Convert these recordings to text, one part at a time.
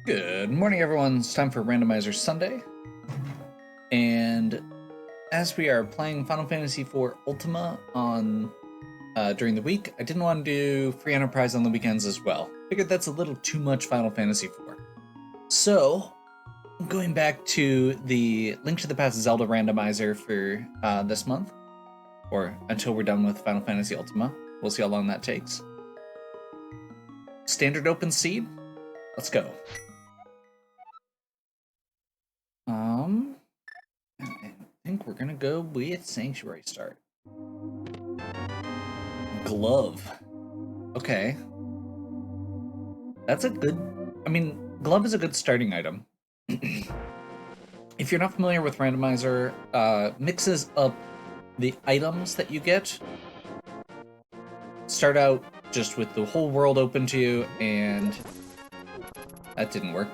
Good morning, everyone. It's time for Randomizer Sunday. And as we are playing Final Fantasy IV Ultima on during the week, I didn't want to do Free Enterprise on the weekends as well. Figured that's a little too much Final Fantasy IV. So, going back to the Link to the Past Zelda Randomizer for this month, or until we're done with Final Fantasy Ultima. We'll see how long that takes. Standard open seed. Let's go. I think we're gonna go with Sanctuary start. Glove. Okay. That's a good... Glove is a good starting item. If you're not familiar with Randomizer, mixes up the items that you get. Start out just with the whole world open to you, and that didn't work.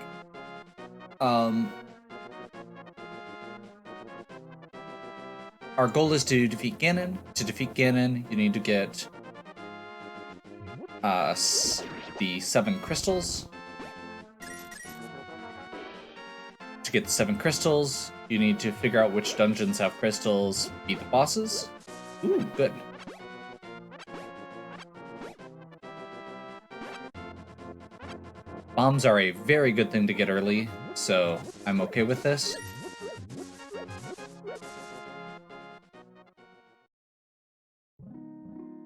Our goal is to defeat Ganon. To defeat Ganon, you need to get the 7 crystals. To get the 7 crystals, you need to figure out which dungeons have crystals, beat the bosses. Ooh, good. Bombs are a very good thing to get early, so I'm okay with this.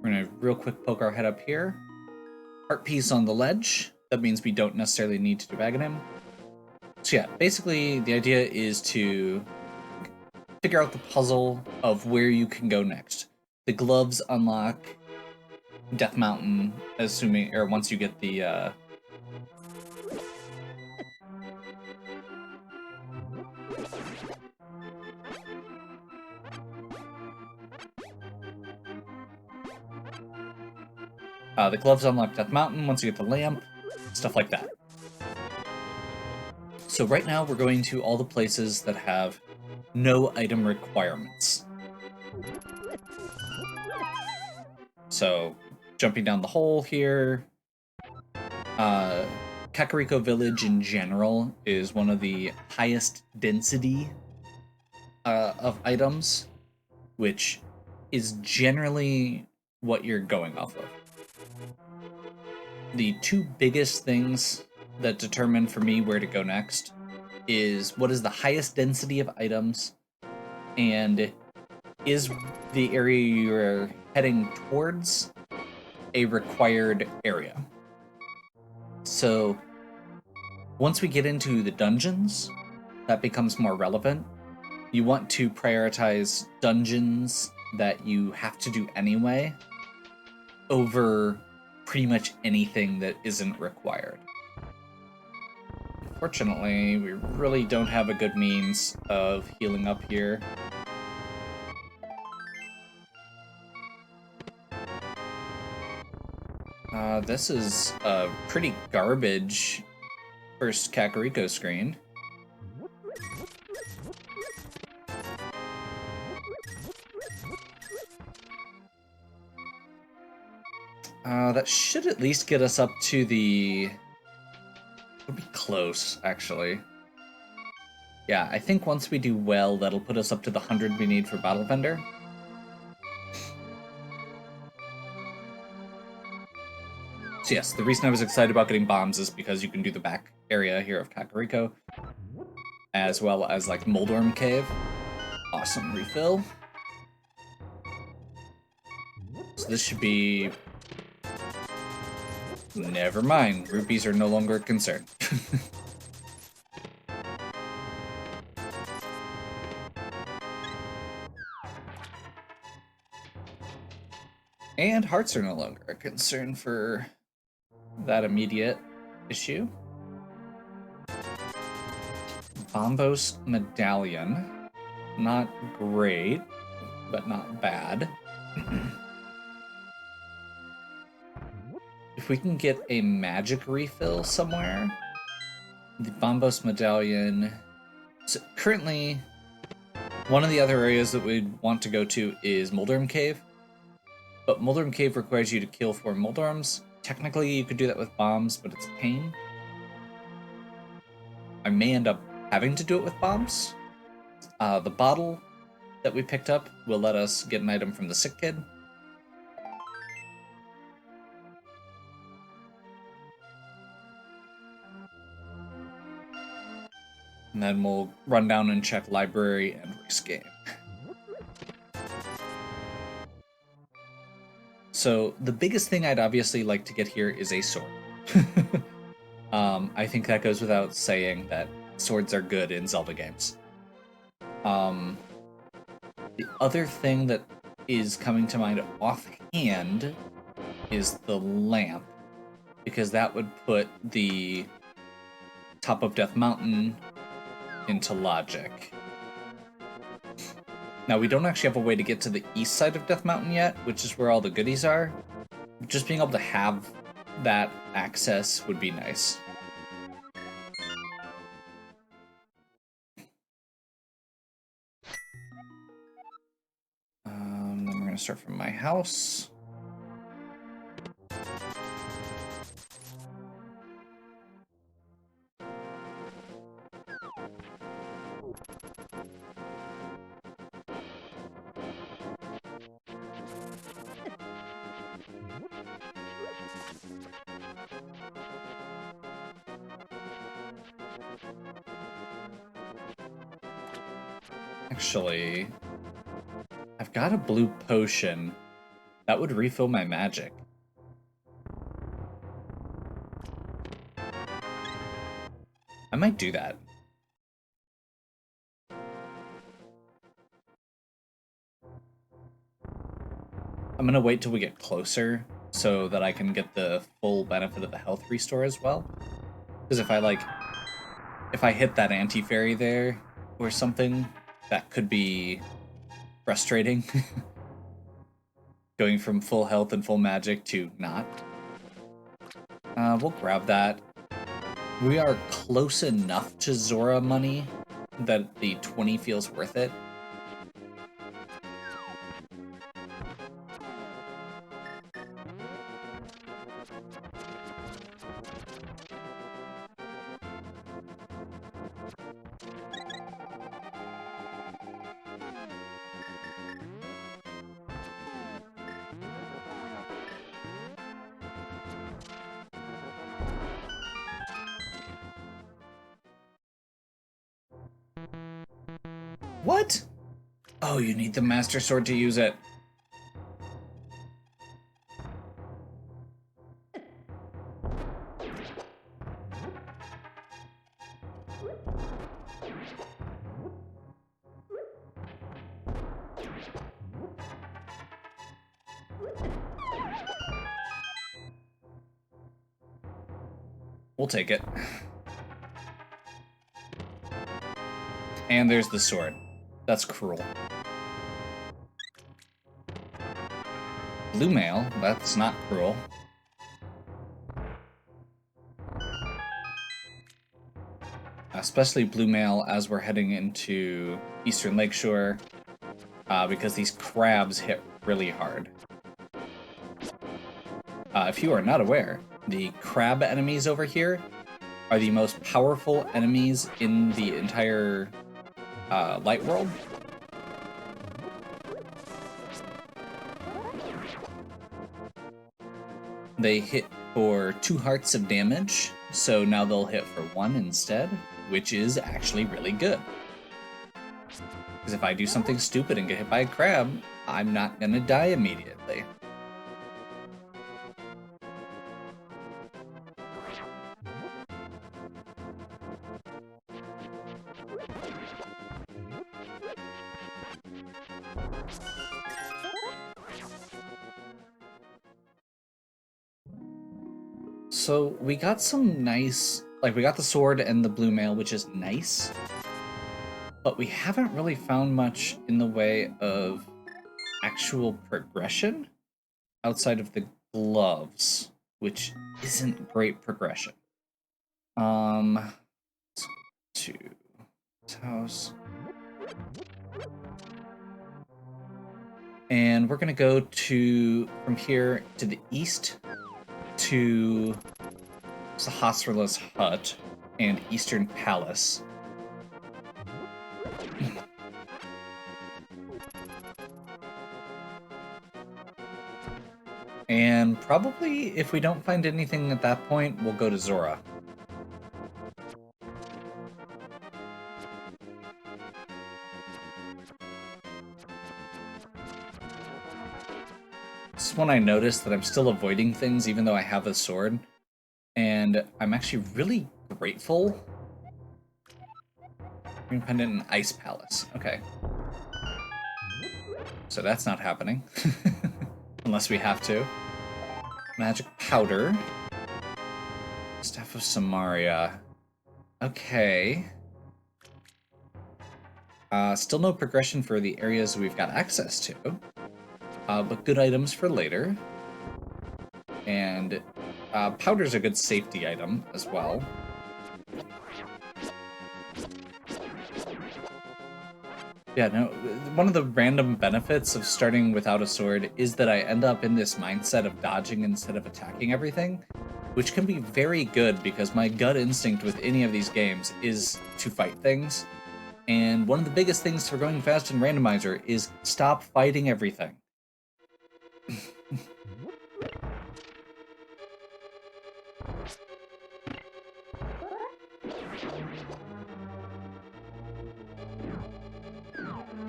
We're gonna real quick poke our head up here. Art piece on the ledge. That means we don't necessarily need to do Aghanim. So yeah, basically the idea is to figure out the puzzle of where you can go next. The gloves unlock Death Mountain, assuming, or once you get the the gloves unlock Death Mountain once you get the lamp, stuff like that. So right now we're going to all the places that have no item requirements. So jumping down the hole here, Kakariko Village in general is one of the highest density of items, which is generally what you're going off of. The two biggest things that determine for me where to go next is what is the highest density of items, and is the area you're heading towards a required area. So once we get into the dungeons, that becomes more relevant. You want to prioritize dungeons that you have to do anyway over pretty much anything that isn't required. Unfortunately, we really don't have a good means of healing up here. This is a pretty garbage first Kakariko screen. That should at least get us up to the... It'll be close, actually. Yeah, I think once we do well, that'll put us up to the 100 we need for Battle Vendor. So yes, the reason I was excited about getting bombs is because you can do the back area here of Kakariko, as well as, like, Moldorm Cave. Awesome refill. So this should be... Never mind, rupees are no longer a concern. And hearts are no longer a concern for that immediate issue. Bombos Medallion. Not great, but not bad. If we can get a magic refill somewhere, the Bombos Medallion... So currently, one of the other areas that we'd want to go to is Moldorm Cave, but Moldorm Cave requires you to kill 4 Moldorms. Technically, you could do that with bombs, but it's a pain. I may end up having to do it with bombs. The bottle that we picked up will let us get an item from the sick kid. And then we'll run down and check library and risk game. So the biggest thing I'd obviously like to get here is a sword. I think that goes without saying that swords are good in Zelda games. The other thing that is coming to mind offhand is the lamp, because that would put the top of Death Mountain into logic. Now, we don't actually have a way to get to the east side of Death Mountain yet, which is where all the goodies are. Just being able to have that access would be nice. Then we're going to start from my house. Actually, I've got a blue potion. That would refill my magic. I might do that. I'm gonna wait till we get closer so that I can get the full benefit of the health restore as well. Because if I hit that anti-fairy there or something, that could be frustrating. Going from full health and full magic to not. We'll grab that. We are close enough to Zora money that the 20 feels worth it. What? Oh, you need the Master Sword to use it. We'll take it. And there's the sword. That's cruel. Blue mail, that's not cruel. Especially blue mail as we're heading into Eastern Lakeshore, because these crabs hit really hard. If you are not aware, the crab enemies over here are the most powerful enemies in the entire Light World. They hit for 2 hearts of damage, so now they'll hit for 1 instead, which is actually really good. Because if I do something stupid and get hit by a crab, I'm not gonna die immediately. So we got some nice, like we got the sword and the blue mail, which is nice, but we haven't really found much in the way of actual progression outside of the gloves, which isn't great progression. To this house. And we're gonna go from here to the east to Sahasrarla's hut. and Eastern Palace. And probably, if we don't find anything at that point, we'll go to Zora. This is when I notice that I'm still avoiding things even though I have a sword. And I'm actually really grateful. Green Pendant and Ice Palace. Okay. So that's not happening. Unless we have to. Magic Powder. Staff of Samaria. Okay. Still no progression for the areas we've got access to. But good items for later. And powder's a good safety item as well. Yeah, no, one of the random benefits of starting without a sword is that I end up in this mindset of dodging instead of attacking everything, which can be very good because my gut instinct with any of these games is to fight things. And one of the biggest things for going fast in Randomizer is stop fighting everything.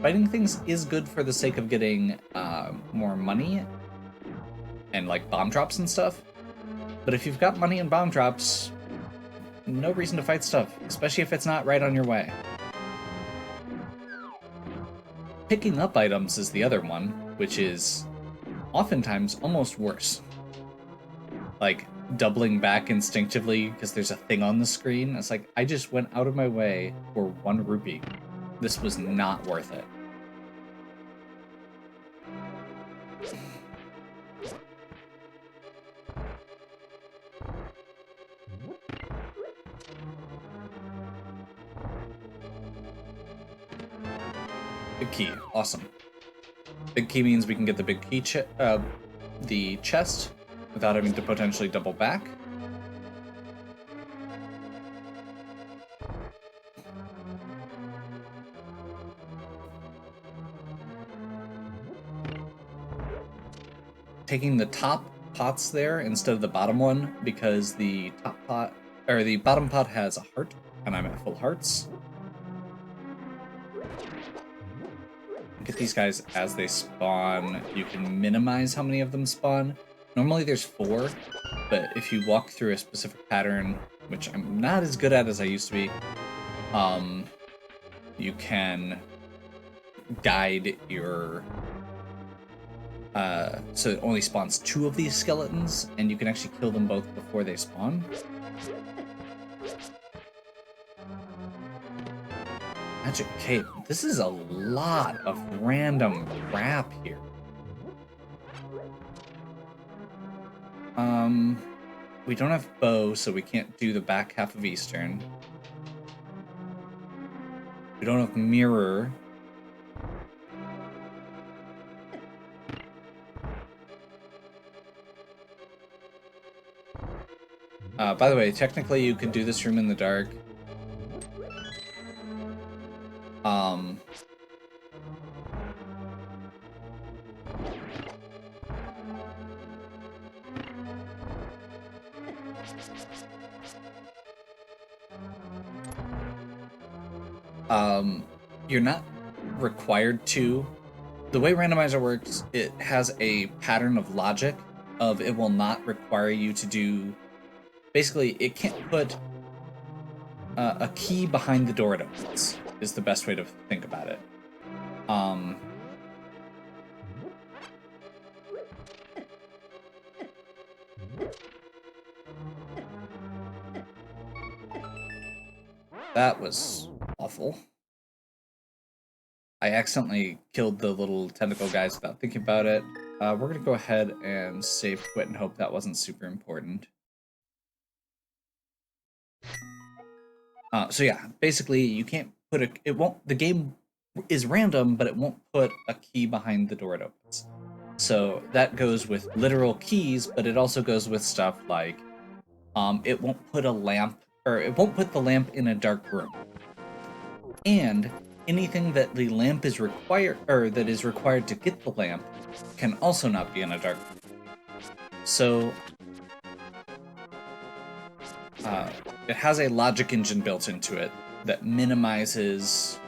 Fighting things is good for the sake of getting more money and like bomb drops and stuff. But if you've got money and bomb drops, no reason to fight stuff, especially if it's not right on your way. Picking up items is the other one, which is oftentimes almost worse. Like doubling back instinctively because there's a thing on the screen. It's like, I just went out of my way for 1 rupee. This was not worth it. Big key, awesome. Big key means we can get the big key the chest without having to potentially double back. Taking the top pots there instead of the bottom one because the top pot or the bottom pot has a heart and I'm at full hearts. Get these guys as they spawn. You can minimize how many of them spawn. Normally there's 4, but if you walk through a specific pattern, which I'm not as good at as I used to be, you can guide your so it only spawns 2 of these skeletons, and you can actually kill them both before they spawn. Magic Cape. This is a lot of random crap here. We don't have bow, so we can't do the back half of Eastern. We don't have mirror. By the way, technically you can do this room in the dark. You're not required to. The way Randomizer works, it has a pattern of logic of it will not require you to do. Basically, it can't put a key behind the door it opens, is the best way to think about it. That was awful. I accidentally killed the little tentacle guys without thinking about it. We're going to go ahead and save quit and hope that wasn't super important. So yeah, basically you can't put the game is random, but it won't put a key behind the door it opens. So that goes with literal keys, but it also goes with stuff like, it won't put a lamp or it won't put the lamp in a dark room. And anything that the lamp is required, or that is required to get the lamp, can also not be in a dark room. So it has a logic engine built into it that minimizes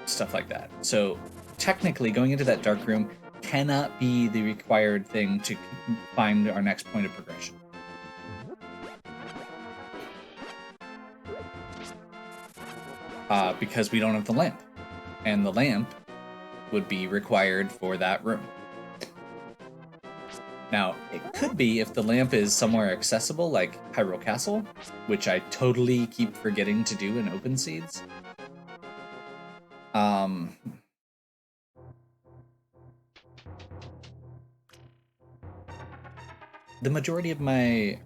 stuff like that. So technically, going into that dark room cannot be the required thing to find our next point of progression. Because we don't have the lamp. And the lamp would be required for that room. Now, it could be if the lamp is somewhere accessible, like Hyrule Castle, which I totally keep forgetting to do in Open Seeds. The majority of my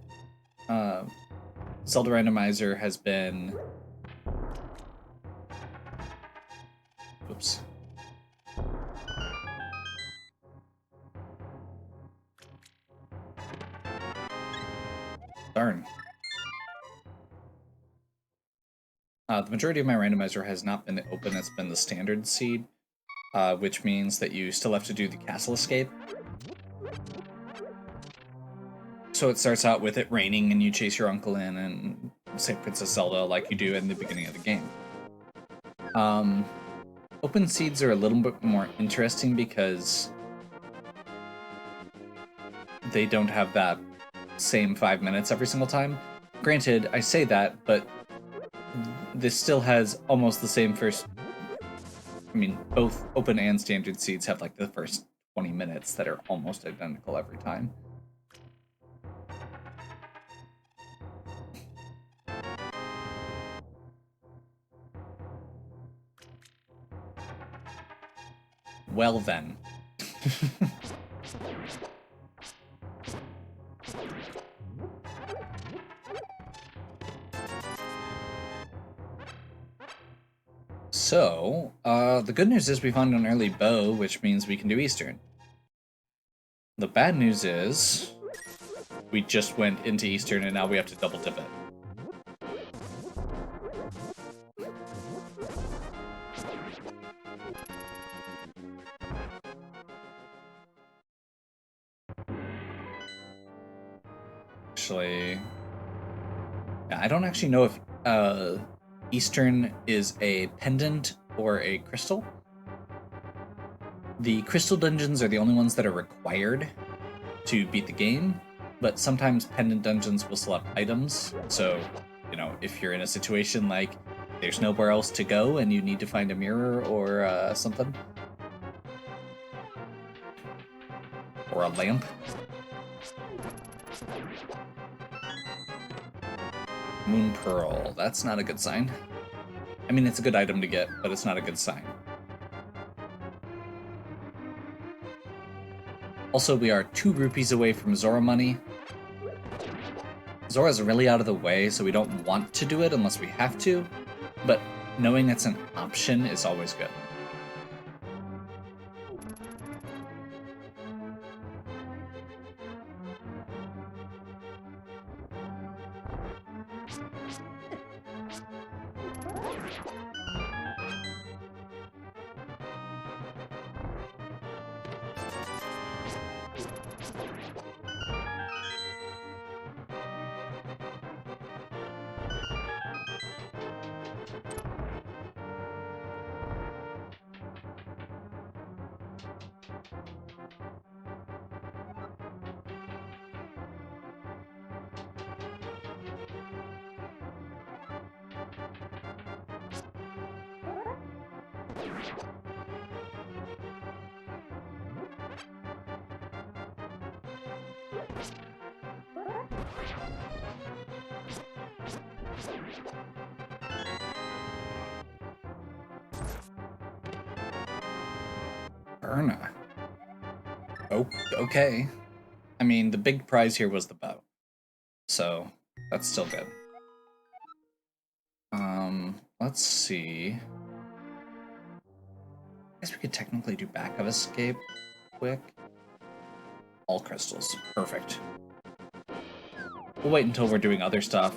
Zelda Randomizer has been... Oops. Darn. The majority of my randomizer has not been the open, it's been the standard seed, which means that you still have to do the castle escape. So it starts out with it raining and you chase your uncle in and say Princess Zelda like you do in the beginning of the game. Open seeds are a little bit more interesting because they don't have that same 5 minutes every single time. Granted, I say that, but this still has almost the same first... I mean, both open and standard seeds have like the first 20 minutes that are almost identical every time. Well then. So, the good news is we found an early bow, which means we can do Eastern. The bad news is we just went into Eastern and now we have to double dip it. Actually, yeah, I don't actually know if Eastern is a pendant or a crystal. The crystal dungeons are the only ones that are required to beat the game, but sometimes pendant dungeons will still have items. So, you know, if you're in a situation like there's nowhere else to go and you need to find a mirror or something, or a lamp. Moon Pearl, that's not a good sign. I mean, it's a good item to get, but it's not a good sign. Also, we are 2 rupees away from Zora money. Zora's really out of the way, so we don't want to do it unless we have to, but knowing it's an option is always good. Erna. Oh, okay. I mean, the big prize here was the bow. So, that's still good. Let's see. I guess we could technically do back of escape quick. All crystals. Perfect. We'll wait until we're doing other stuff.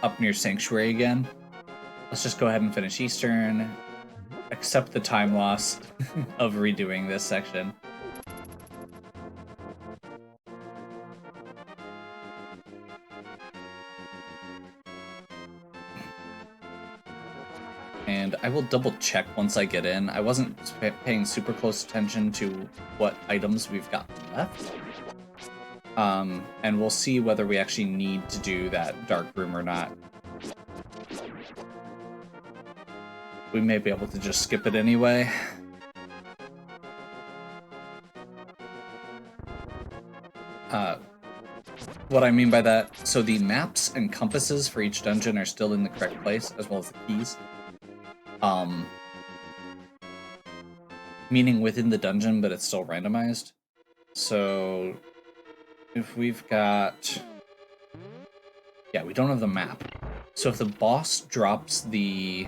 up near Sanctuary again. Let's just go ahead and finish Eastern. Accept the time loss of redoing this section. And I will double check once I get in. I wasn't paying super close attention to what items we've got left. And we'll see whether we actually need to do that dark room or not. We may be able to just skip it anyway. What I mean by that, so the maps and compasses for each dungeon are still in the correct place, as well as the keys. Meaning within the dungeon, but it's still randomized. So if we've got... Yeah, we don't have the map. So if the boss drops the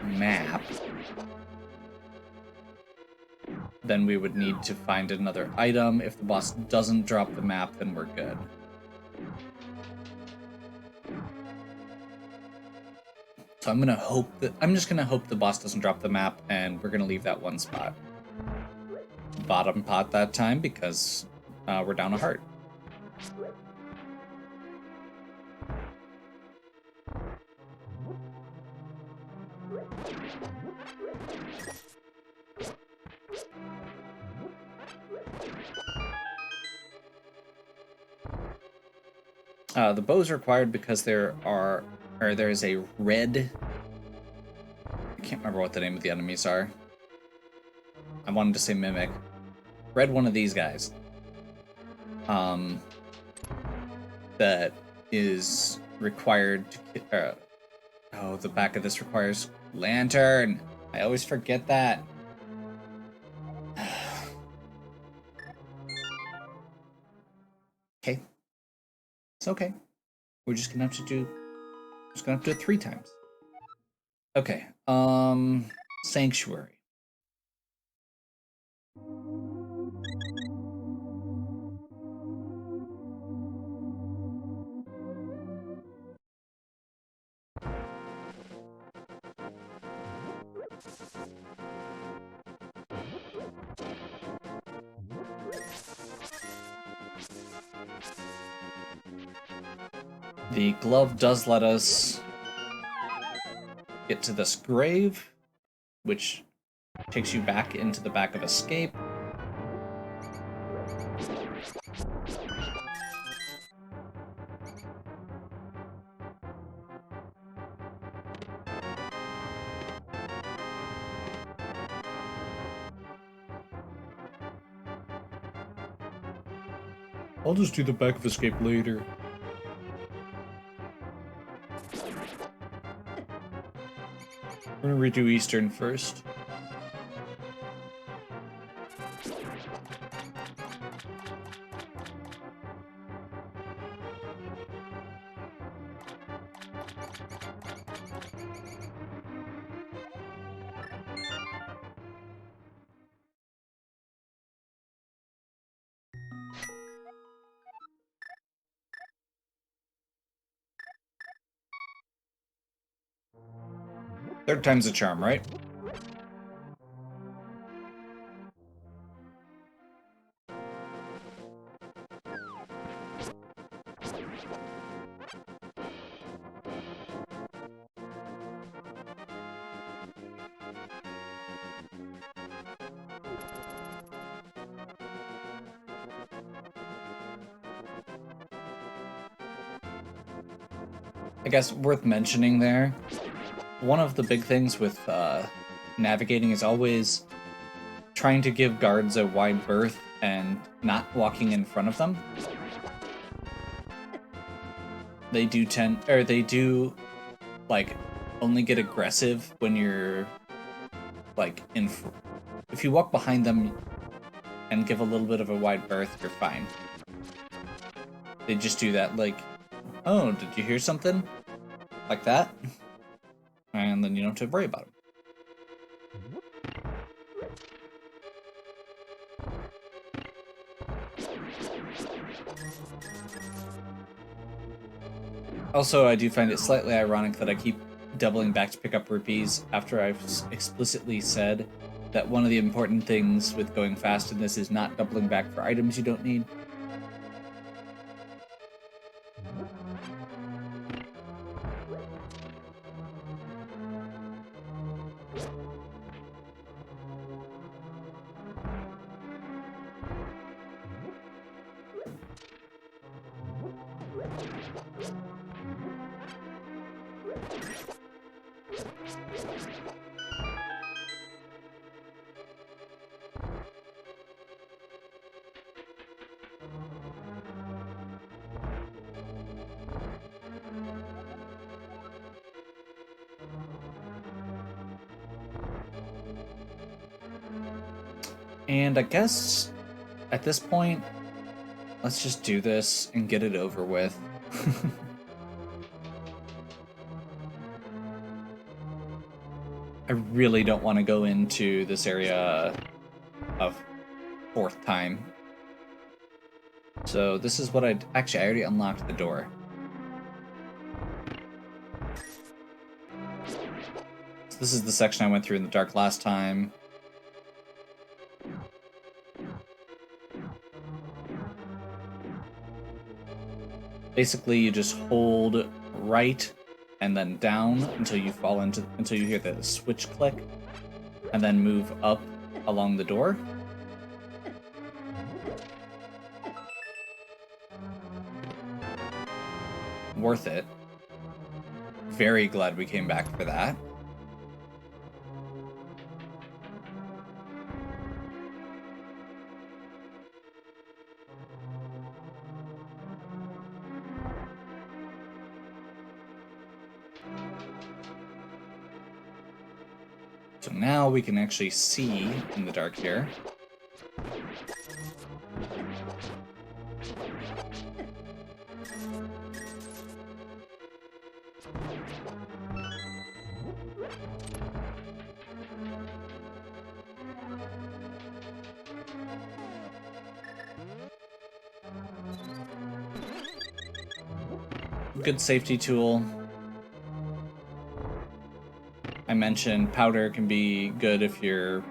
map, then we would need to find another item. If the boss doesn't drop the map, then we're good. So I'm just gonna hope the boss doesn't drop the map, and we're gonna leave that one spot. Bottom pot that time because we're down a heart. The bow is required because there is a red... I can't remember what the name of the enemies are. I wanted to say Mimic. Red one of these guys. That is required to... oh, the back of this requires lantern! I always forget that. Okay. It's okay. We're just gonna have to do it 3 times. Okay. Sanctuary. The glove does let us get to this grave, which takes you back into the back of escape. I'll just do the back of escape later. We're gonna redo Eastern first. Third time's a charm, right? I guess worth mentioning there, one of the big things with navigating is always trying to give guards a wide berth and not walking in front of them. They do like only get aggressive when you're like if you walk behind them and give a little bit of a wide berth, you're fine. They just do that like, oh, did you hear something? Like that? And then you don't have to worry about it. Also, I do find it slightly ironic that I keep doubling back to pick up rupees after I've explicitly said that one of the important things with going fast in this is not doubling back for items you don't need. And I guess at this point, let's just do this and get it over with. I really don't want to go into this area a fourth time. So this is what I already unlocked the door. So this is the section I went through in the dark last time. Basically, you just hold right and then down until you hear the switch click, and then move up along the door. Worth it. Very glad we came back for that. So now we can actually see in the dark here. Good safety tool. I mentioned powder can be good if you're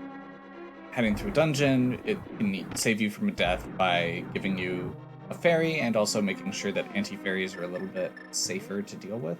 heading through a dungeon. It can save you from a death by giving you a fairy and also making sure that anti-fairies are a little bit safer to deal with.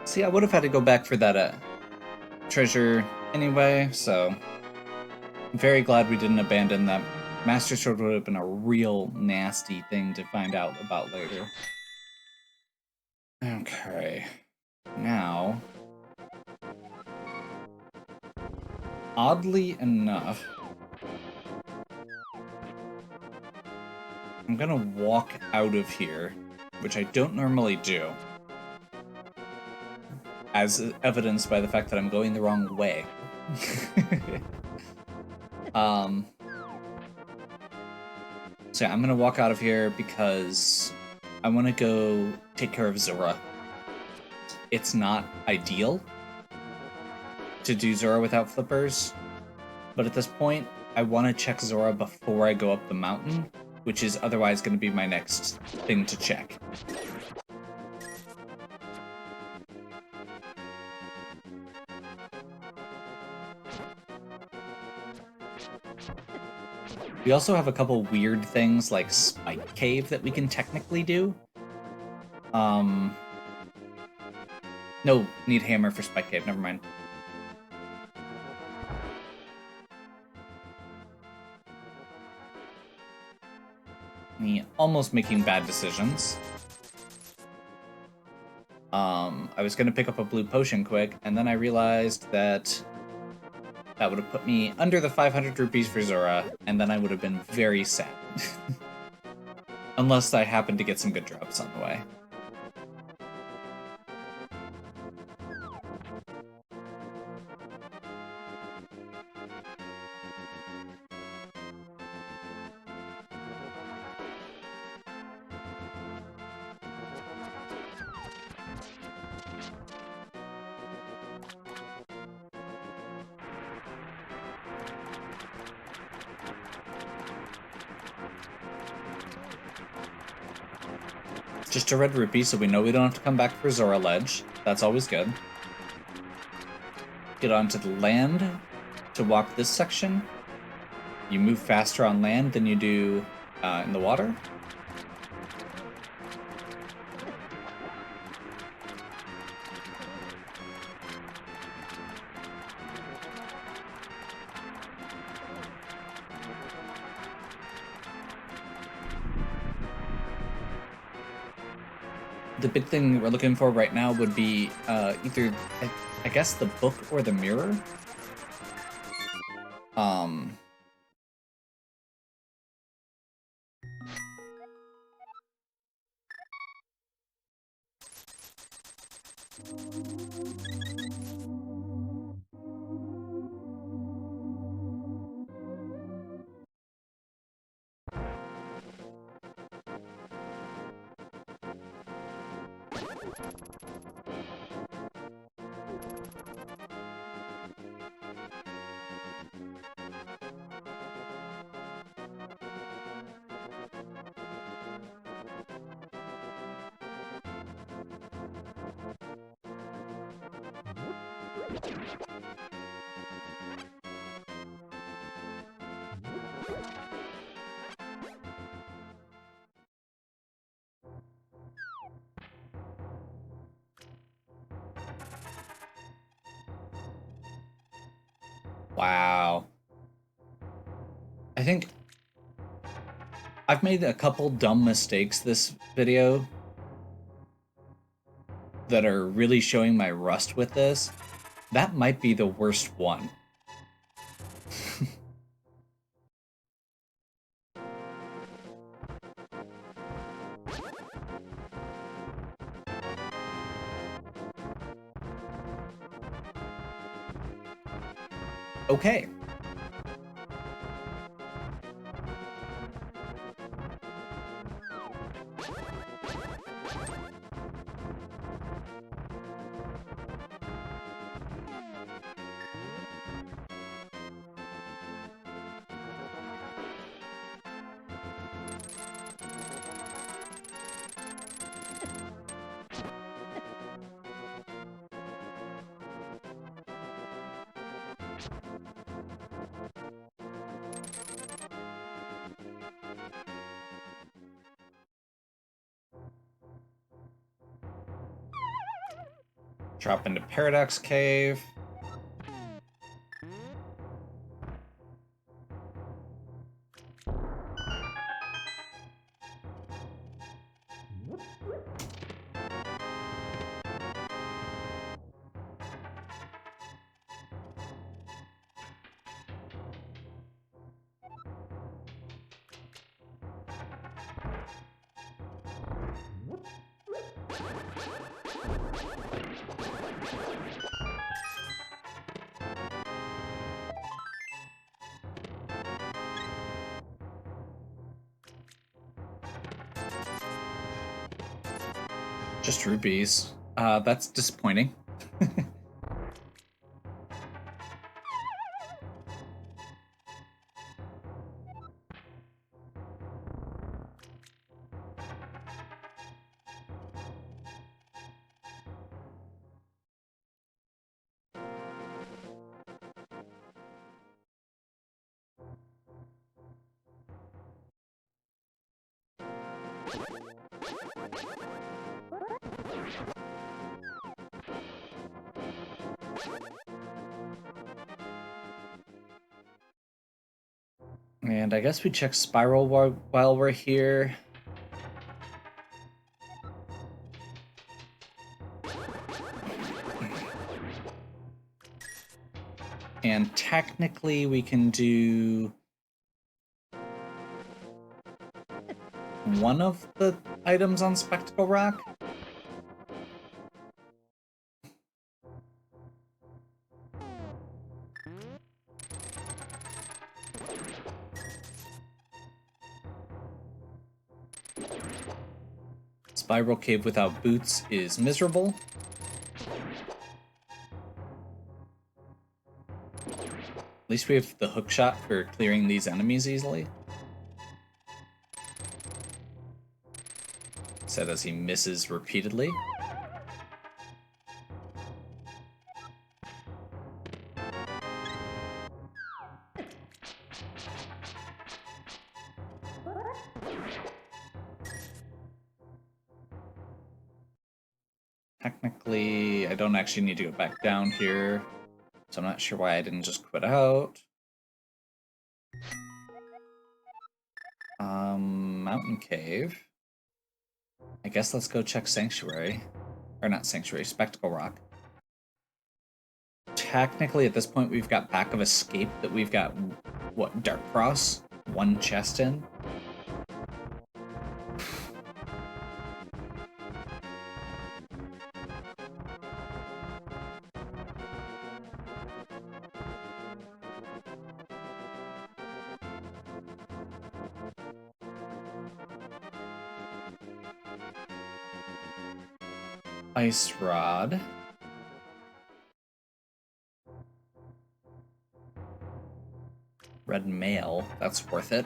See, I would have had to go back for that treasure anyway, so I'm very glad we didn't abandon that. Master Sword would have been a real nasty thing to find out about later. Okay. Now, oddly enough, I'm gonna walk out of here, which I don't normally do, as evidenced by the fact that I'm going the wrong way. So yeah, I'm gonna walk out of here because I want to go take care of Zora. It's not ideal to do Zora without flippers, but at this point, I want to check Zora before I go up the mountain, which is otherwise going to be my next thing to check. We also have a couple weird things like Spike Cave that we can technically do. No, need hammer for Spike Cave, never mind. me almost making bad decisions. I was gonna pick up a blue potion quick, and then I realized that that would have put me under the 500 rupees for Zora, and then I would have been very sad. Unless I happened to get some good drops on the way. Just a red rupee, so we know we don't have to come back for Zora Ledge. That's always good. Get onto the land to walk this section. You move faster on land than you do in the water. The big thing we're looking for right now would be either, I guess, the book or the mirror. Wow. I think I've made a couple dumb mistakes this video that are really showing my rust with this. That might be the worst one. Okay. Drop into Paradox Cave. Just rupees. That's disappointing. And I guess we check Spiral while we're here. And technically we can do one of the items on Spectacle Rock. Spiral Cave without boots is miserable. At least we have the hook shot for clearing these enemies easily. Said as he misses repeatedly. Technically, I don't actually need to go back down here, so I'm not sure why I didn't just quit out. Mountain Cave. I guess let's go check Sanctuary. Or not Sanctuary, Spectacle Rock. Technically, at this point, we've got Back of Escape that we've got, what, Dark Cross? One chest in? Ice Rod. Red Mail, that's worth it.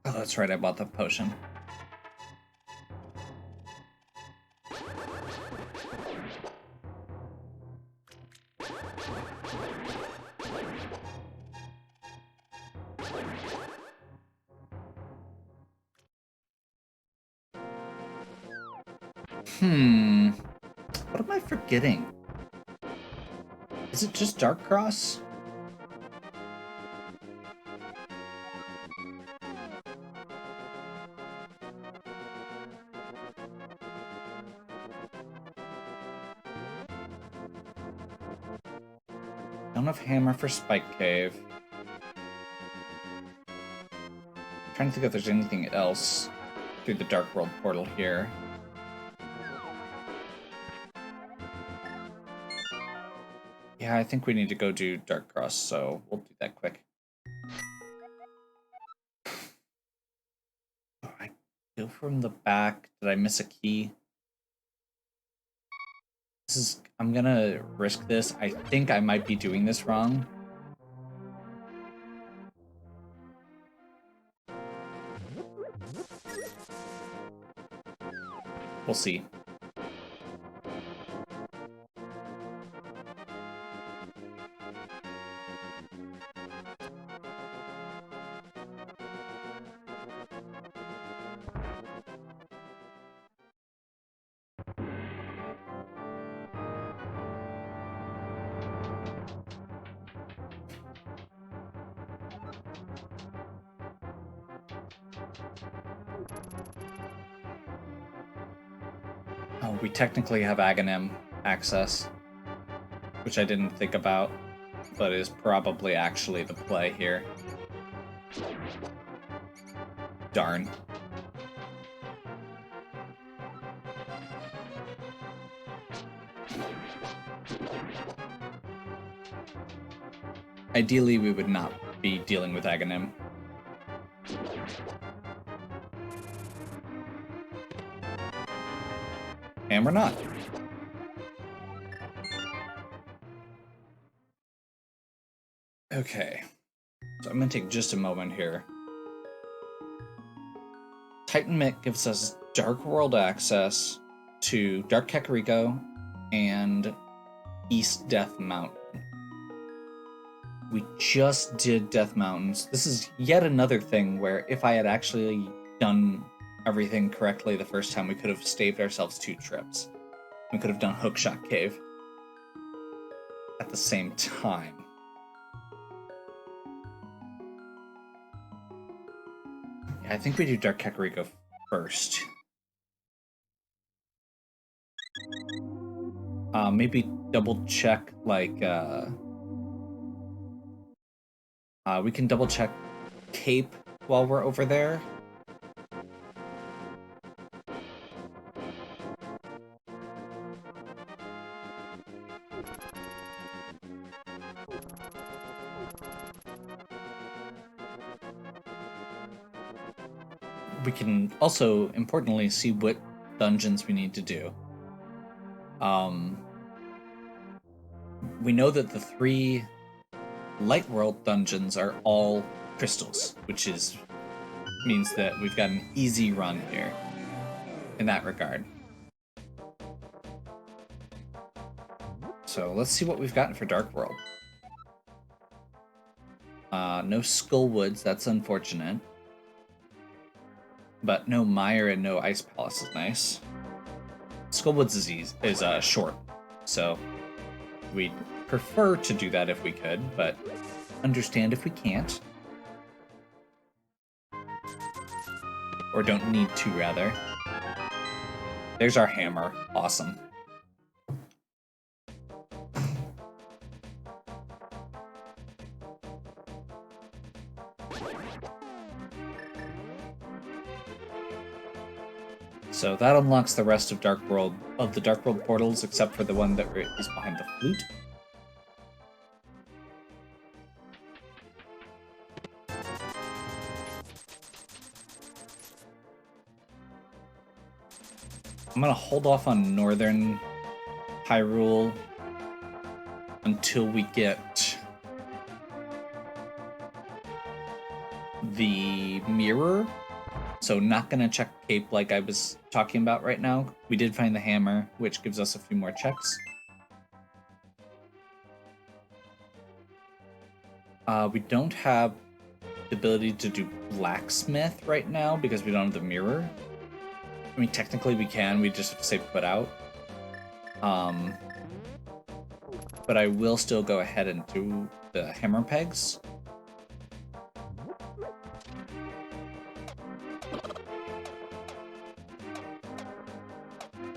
Oh, that's right, I bought the potion. What am I forgetting? Is it just Dark Cross? Don't have Hammer for Spike Cave. Trying to think if there's anything else through the Dark World portal here. Yeah, I think we need to go do Dark Cross, so we'll do that quick. Oh, I go from the back. Did I miss a key? I'm gonna risk this. I think I might be doing this wrong. We'll see. Oh, we technically have Aghanim access, which I didn't think about, but is probably actually the play here. Darn. Ideally, we would not be dealing with Aghanim. And we're not. Okay. So I'm going to take just a moment here. Titan Mick gives us Dark World access to Dark Kakariko and East Death Mountain. We just did Death Mountains. This is yet another thing where if I had actually done everything correctly the first time, we could have staved ourselves 2 trips. We could have done Hookshot Cave at the same time. Yeah, I think we do Dark Kakariko first. Maybe double check, like, we can double check Cape while we're over there. We can also, importantly, see what dungeons we need to do. We know that the 3 Light World dungeons are all crystals, which means that we've got an easy run here in that regard. So let's see what we've gotten for Dark World. No Skullwoods, that's unfortunate. But no Mire and no Ice Palace is nice. Skullwoods is short, so we'd prefer to do that if we could, but understand if we can't. Or don't need to, rather. There's our hammer. Awesome. So that unlocks the rest of the Dark World portals, except for the one that is behind the flute. I'm gonna hold off on Northern Hyrule until we get the mirror. So not gonna check Cape like I was talking about right now. We did find the hammer, which gives us a few more checks. We don't have the ability to do blacksmith right now because we don't have the mirror. I mean, technically we can, we just have to say put out. But I will still go ahead and do the hammer pegs.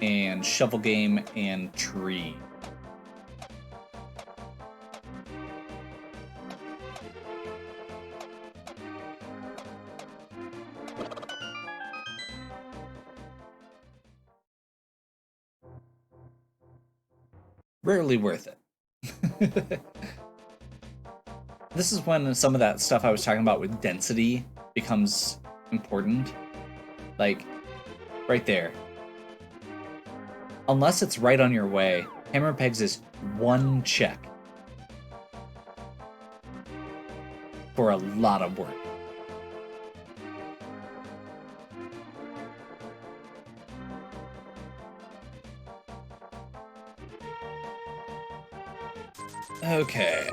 And shovel game and tree. Rarely worth it. This is when some of that stuff I was talking about with density becomes important. Like, right there. Unless it's right on your way, hammer pegs is 1 check for a lot of work. Okay.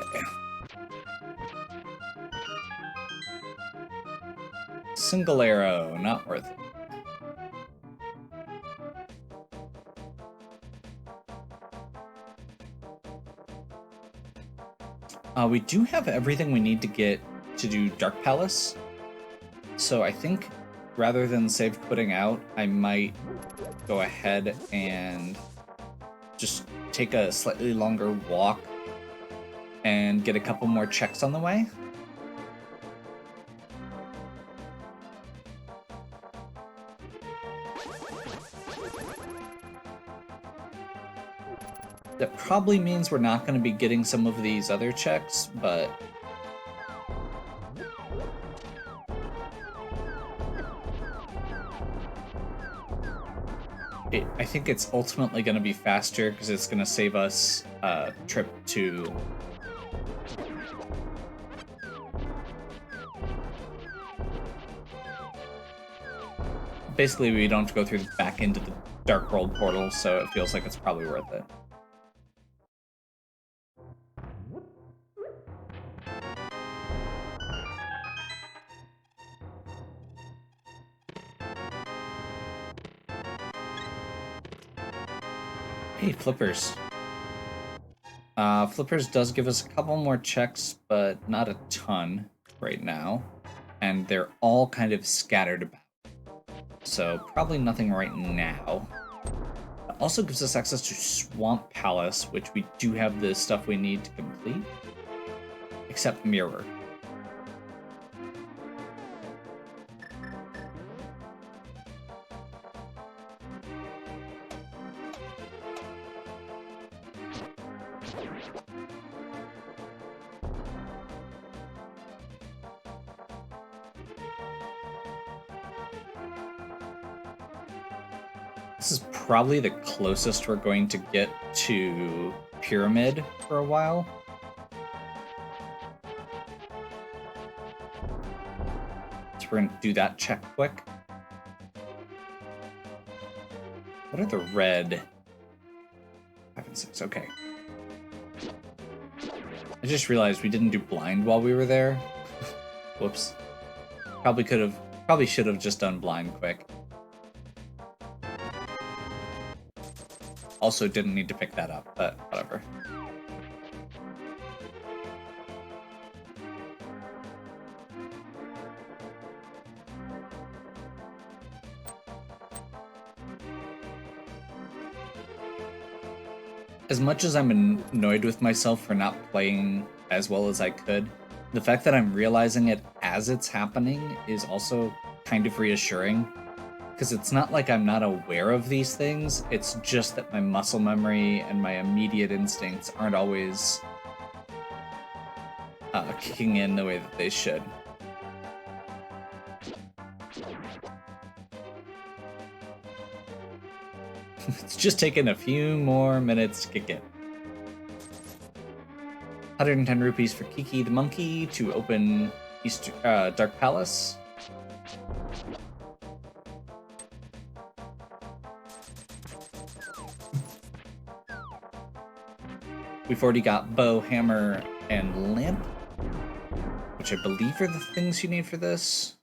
Single arrow, not worth it. We do have everything we need to get to do Dark Palace. So I think rather than save quitting out, I might go ahead and just take a slightly longer walk and get a couple more checks on the way. That probably means we're not going to be getting some of these other checks, but I think it's ultimately going to be faster because it's going to save us a trip to... Basically, we don't have to go through back into the Dark World portal, so it feels like it's probably worth it. Hey, Flippers. Flippers does give us a couple more checks, but not a ton right now. And they're all kind of scattered about. So probably nothing right now. It also gives us access to Swamp Palace, which we do have the stuff we need to complete. Except Mirror. This is probably the closest we're going to get to Pyramid for a while. So we're going to do that check quick. What are the red? 5 and 6, okay. I just realized we didn't do blind while we were there. Whoops. Probably should have just done blind quick. Also didn't need to pick that up, but whatever. As much as I'm annoyed with myself for not playing as well as I could, the fact that I'm realizing it as it's happening is also kind of reassuring. Because it's not like I'm not aware of these things, it's just that my muscle memory and my immediate instincts aren't always kicking in the way that they should. It's just taken a few more minutes to kick in. 110 rupees for Kiki the monkey to open Dark Palace. We've already got bow, hammer, and lamp, which I believe are the things you need for this.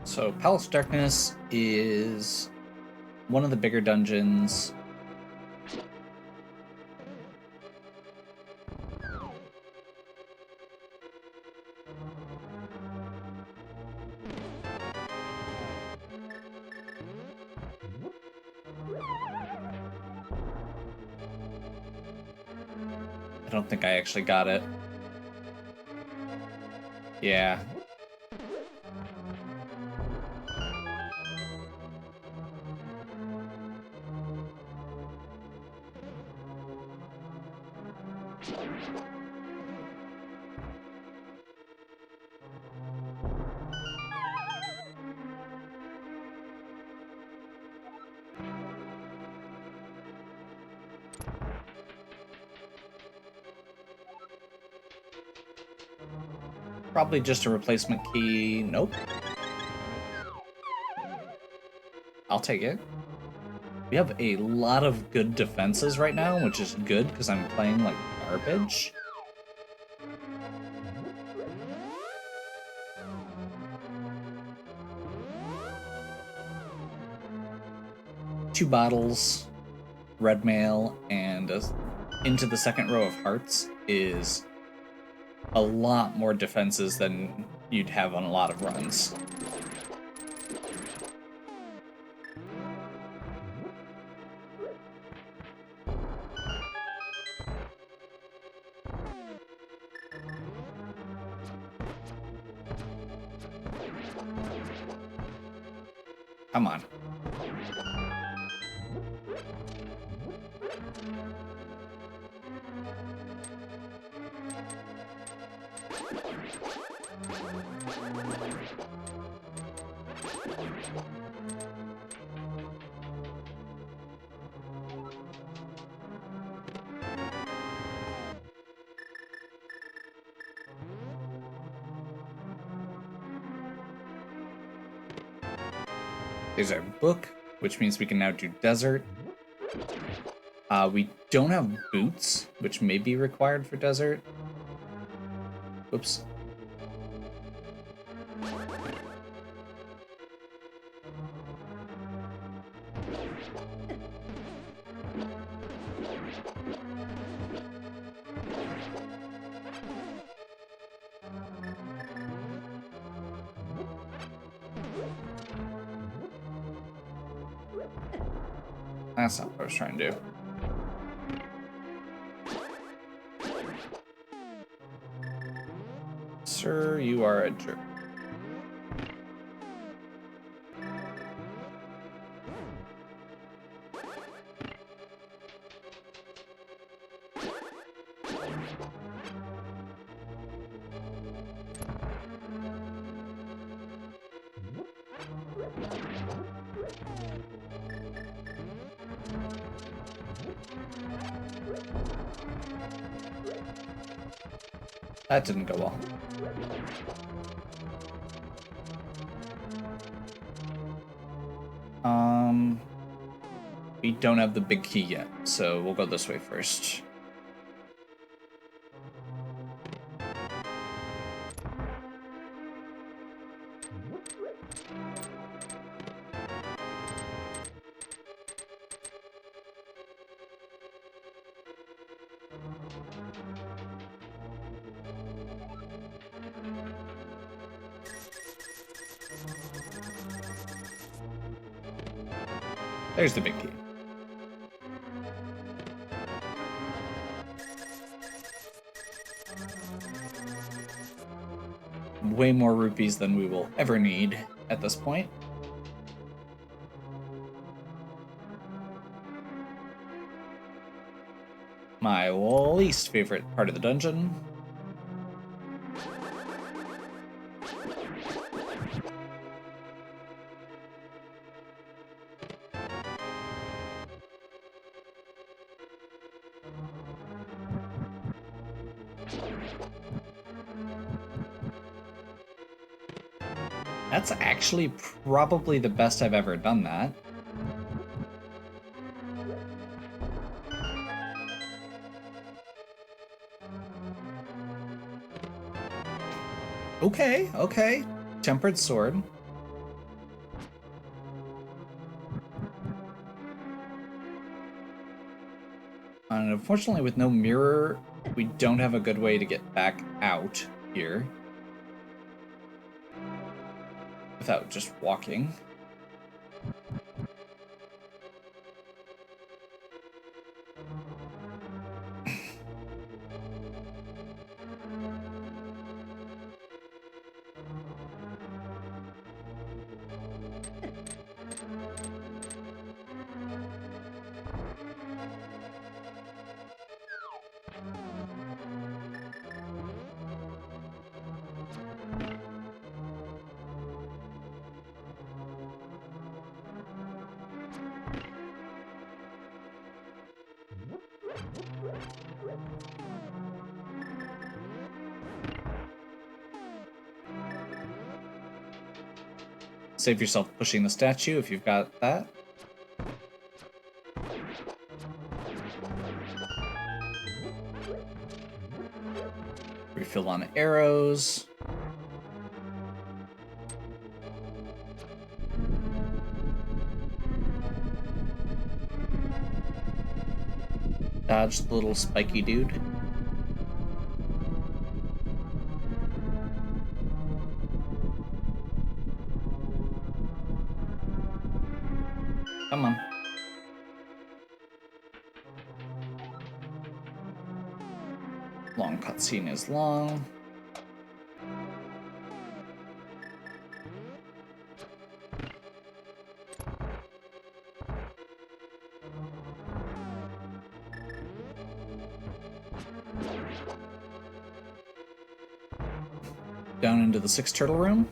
So Palace Darkness is one of the bigger dungeons. I don't think I actually got it. Yeah. Probably just a replacement key. Nope. I'll take it. We have a lot of good defenses right now, which is good because I'm playing like garbage. Two bottles, red mail, and a into the second row of hearts is a lot more defenses than you'd have on a lot of runs. Come on. There's our book, which means we can now do desert. We don't have boots, which may be required for desert. Whoops. That's not what I was trying to do. Sir, you are a jerk. That didn't go well. We don't have the big key yet, so we'll go this way first. There's the big key. Way more rupees than we will ever need at this point. My least favorite part of the dungeon. That's actually probably the best I've ever done that. Okay, okay. Tempered sword. And unfortunately, with no mirror, we don't have a good way to get back out here. Without just walking. Save yourself pushing the statue if you've got that. Refill on arrows. dodge the little spiky dude. Come on. Long cutscene is long. Down into the 6 turtle room.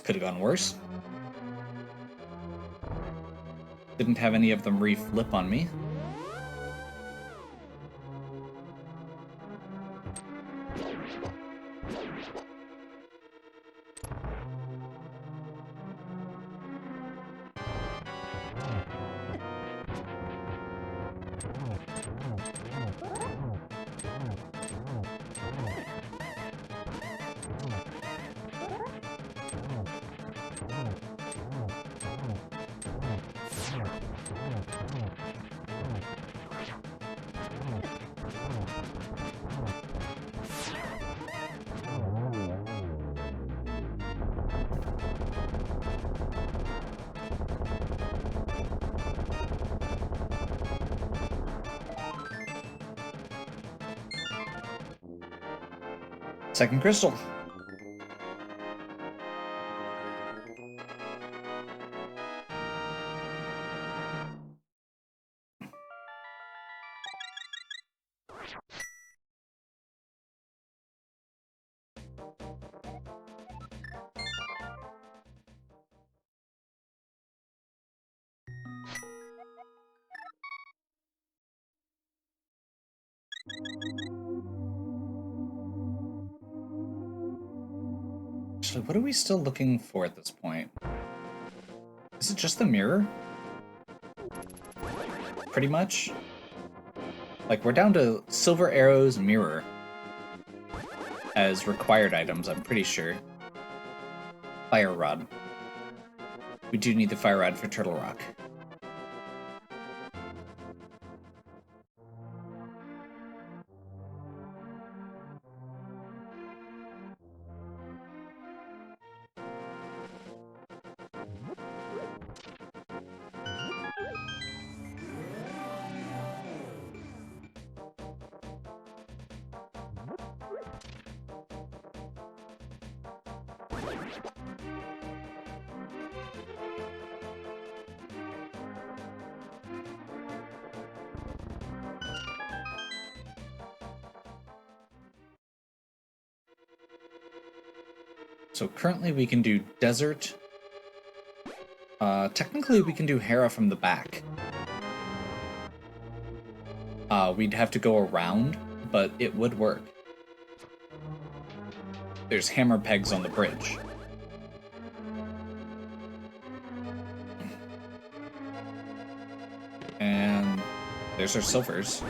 Could have gone worse. Didn't have any of them re-flip on me. Second crystal. Actually, what are we still looking for at this point? Is it just the mirror? Pretty much? Like, we're down to silver arrows, mirror as required items, I'm pretty sure. Fire rod. We do need the fire rod for Turtle Rock. So currently we can do desert. Technically we can do Hera from the back. We'd have to go around, but it would work. There's hammer pegs on the bridge. And there's our silvers.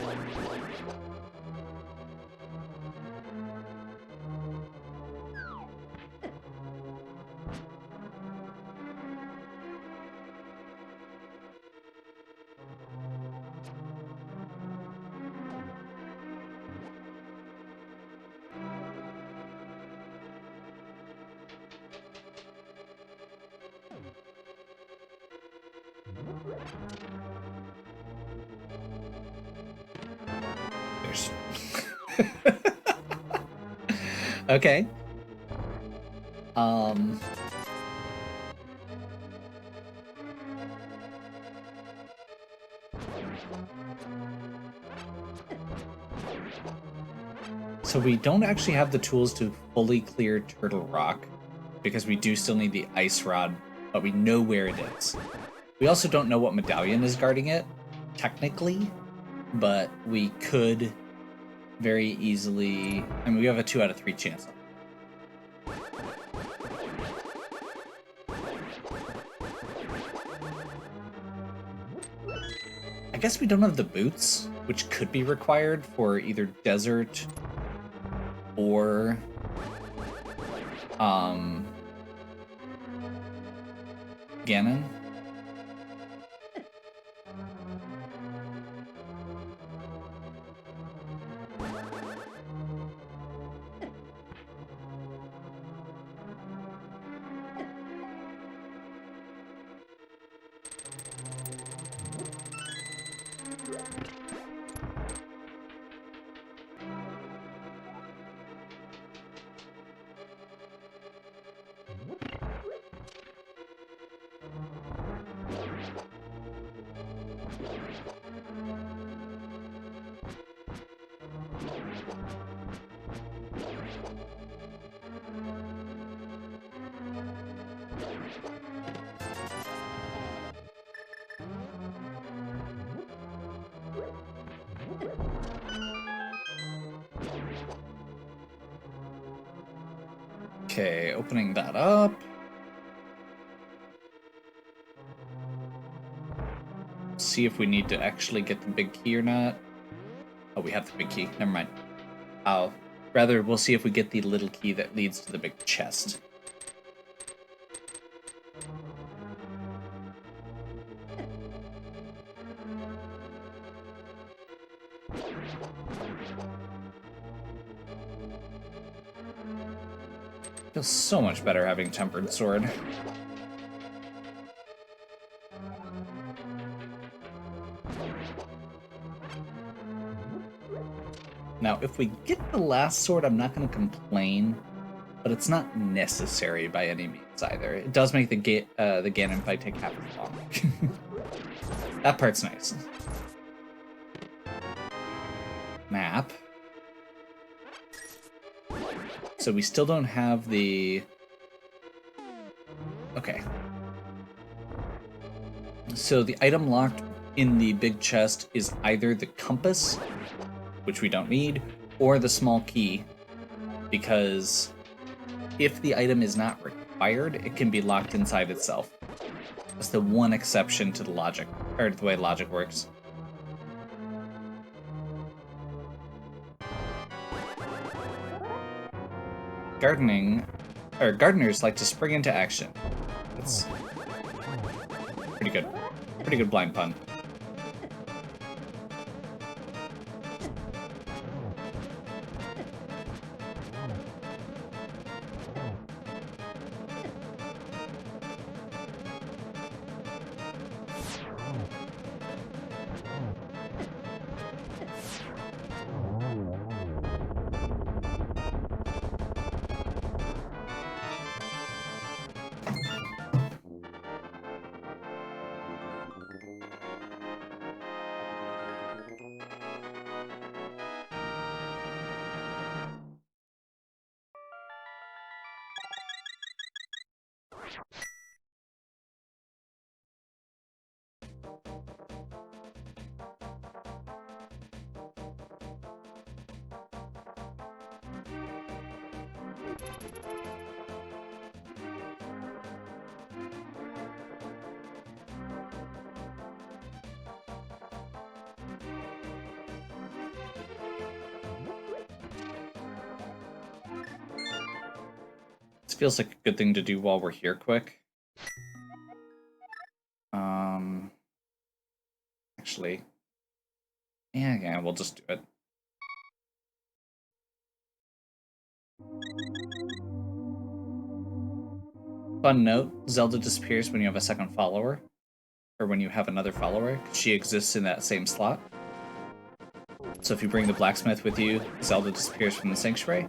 Okay. So we don't actually have the tools to fully clear Turtle Rock because we do still need the ice rod, but we know where it is. We also don't know what medallion is guarding it, technically, but we could very easily... I mean, we have a 2 out of 3 chance. I guess we don't have the boots, which could be required for either desert or Ganon. Okay, opening that up. See if we need to actually get the big key or not. Oh, we have the big key. Never mind. Rather, we'll see if we get the little key that leads to the big chest. Feels so much better having Tempered Sword. Now, if we get the last sword, I'm not going to complain, but it's not necessary by any means either. It does make the Ganon fight take half as long. That part's nice. Map. So we still don't have the... Okay. So the item locked in the big chest is either the compass, which we don't need, or the small key, because if the item is not required, it can be locked inside itself. That's the one exception to the logic, or to the way logic works. Gardeners like to spring into action. That's pretty good. Pretty good blind pun. This feels like a good thing to do while we're here quick. Actually, yeah, we'll just do it. Fun note, Zelda disappears when you have a second follower, or when you have another follower. She exists in that same slot. So if you bring the blacksmith with you, Zelda disappears from the sanctuary.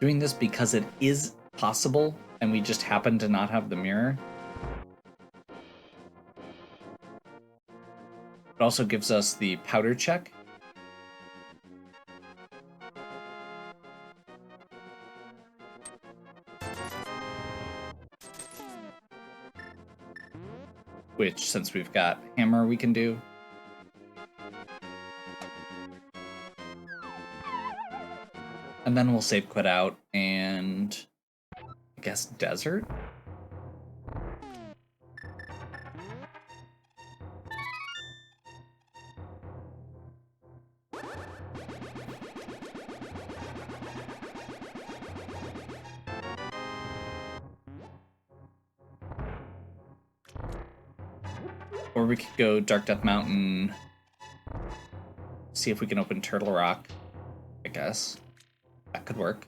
Doing this because it is possible, and we just happen to not have the mirror. It also gives us the powder check. Which, since we've got hammer, we can do. And then we'll save quit out and I guess desert? Or we could go Dark Death Mountain, see if we can open Turtle Rock, I guess. That could work.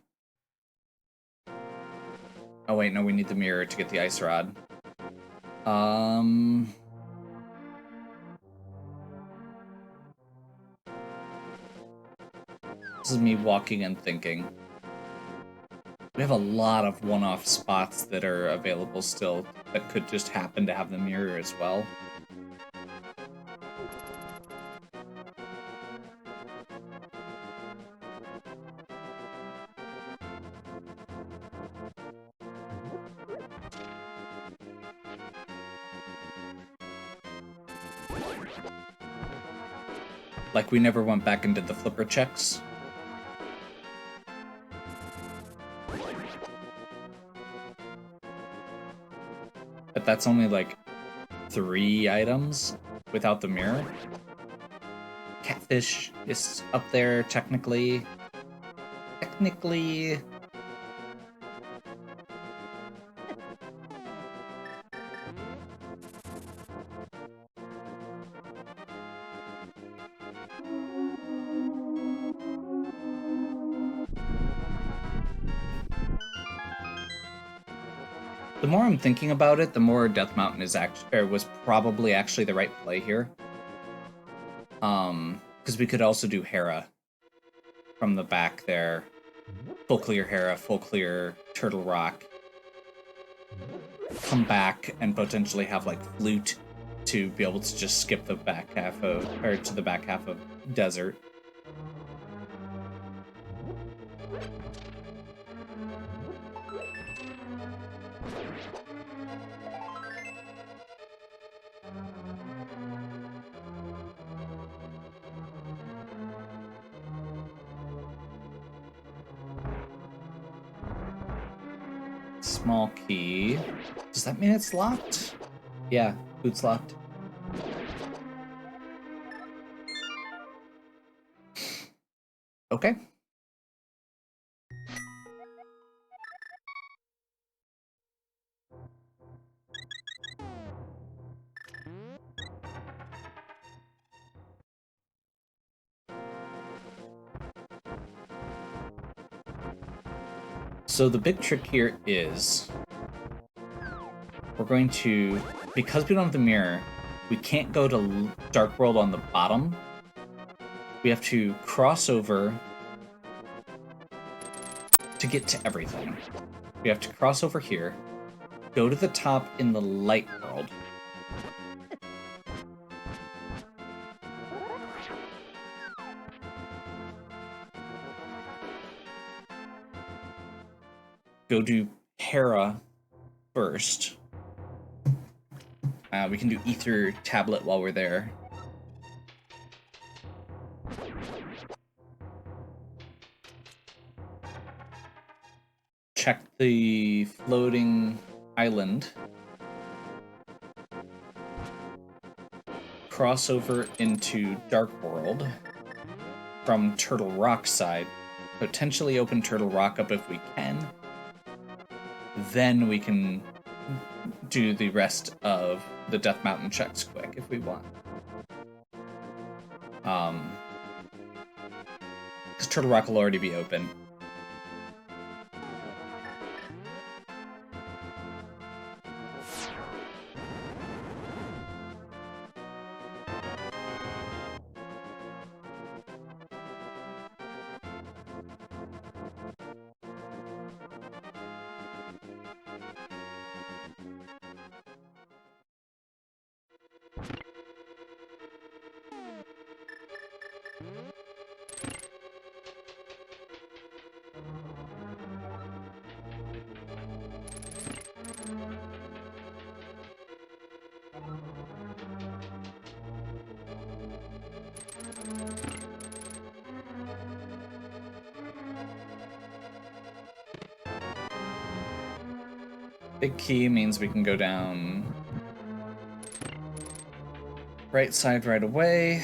Oh wait, no, we need the mirror to get the ice rod. This is me walking and thinking. We have a lot of one-off spots that are available still that could just happen to have the mirror as well. Like we never went back and did the flipper checks. But that's only like 3 items without the mirror. Catfish is up there technically. The more I'm thinking about it, the more Death Mountain is was probably actually the right play here. Because we could also do Hera from the back there. Full clear Hera, full clear Turtle Rock. Come back and potentially have like Flute to be able to just skip the back half of, or to the back half of Desert. Small key. Does that mean it's locked? Yeah, food's locked. Okay. So the big trick here is we're going to, because we don't have the mirror, we can't go to Dark World on the bottom. We have to cross over to get to everything. We have to cross over here, go to the top in the Light World. Go do Hera first. We can do Ether Tablet while we're there. Check the floating island. Cross over into Dark World from Turtle Rock side. Potentially open Turtle Rock up if we can. Then we can do the rest of the Death Mountain checks quick if we want. Because Turtle Rock will already be open. Big key means we can go down right side right away.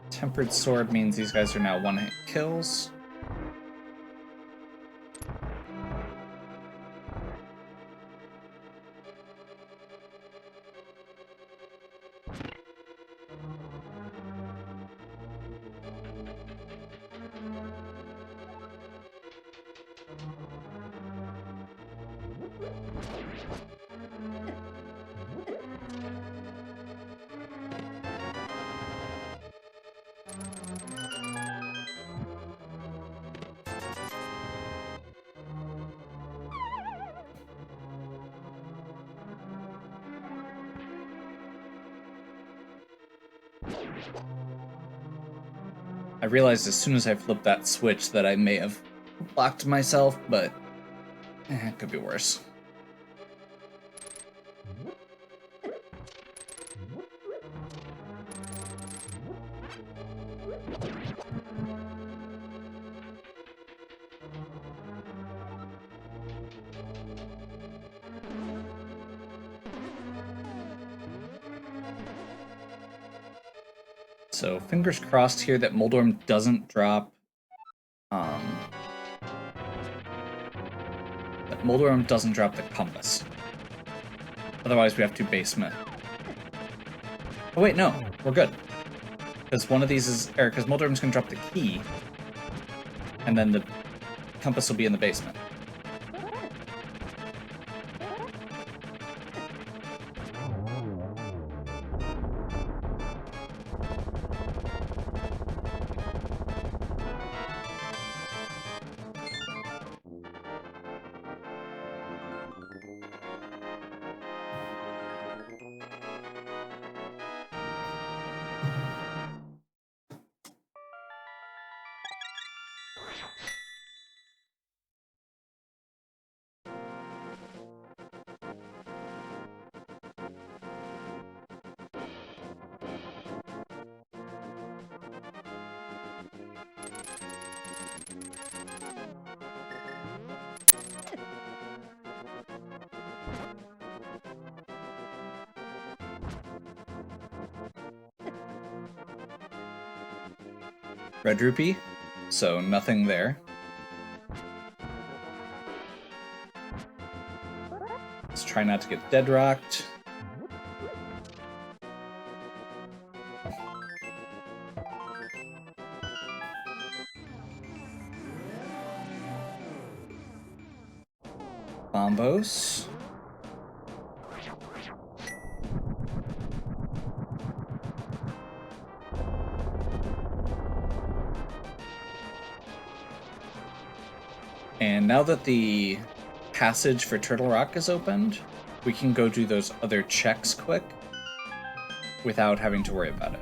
Tempered sword means these guys are now one-hit kills. I realized as soon as I flipped that switch that I may have blocked myself, but it could be worse. So fingers crossed here that Moldorm doesn't drop. That Moldorm doesn't drop the compass. Otherwise, we have to basement. Oh wait, no, we're good. Because one of these is, or because Moldorm's gonna drop the key, and then the compass will be in the basement. Red rupee, so nothing there. Let's try not to get dead rocked. Bombos. And now that the passage for Turtle Rock is opened, we can go do those other checks quick without having to worry about it.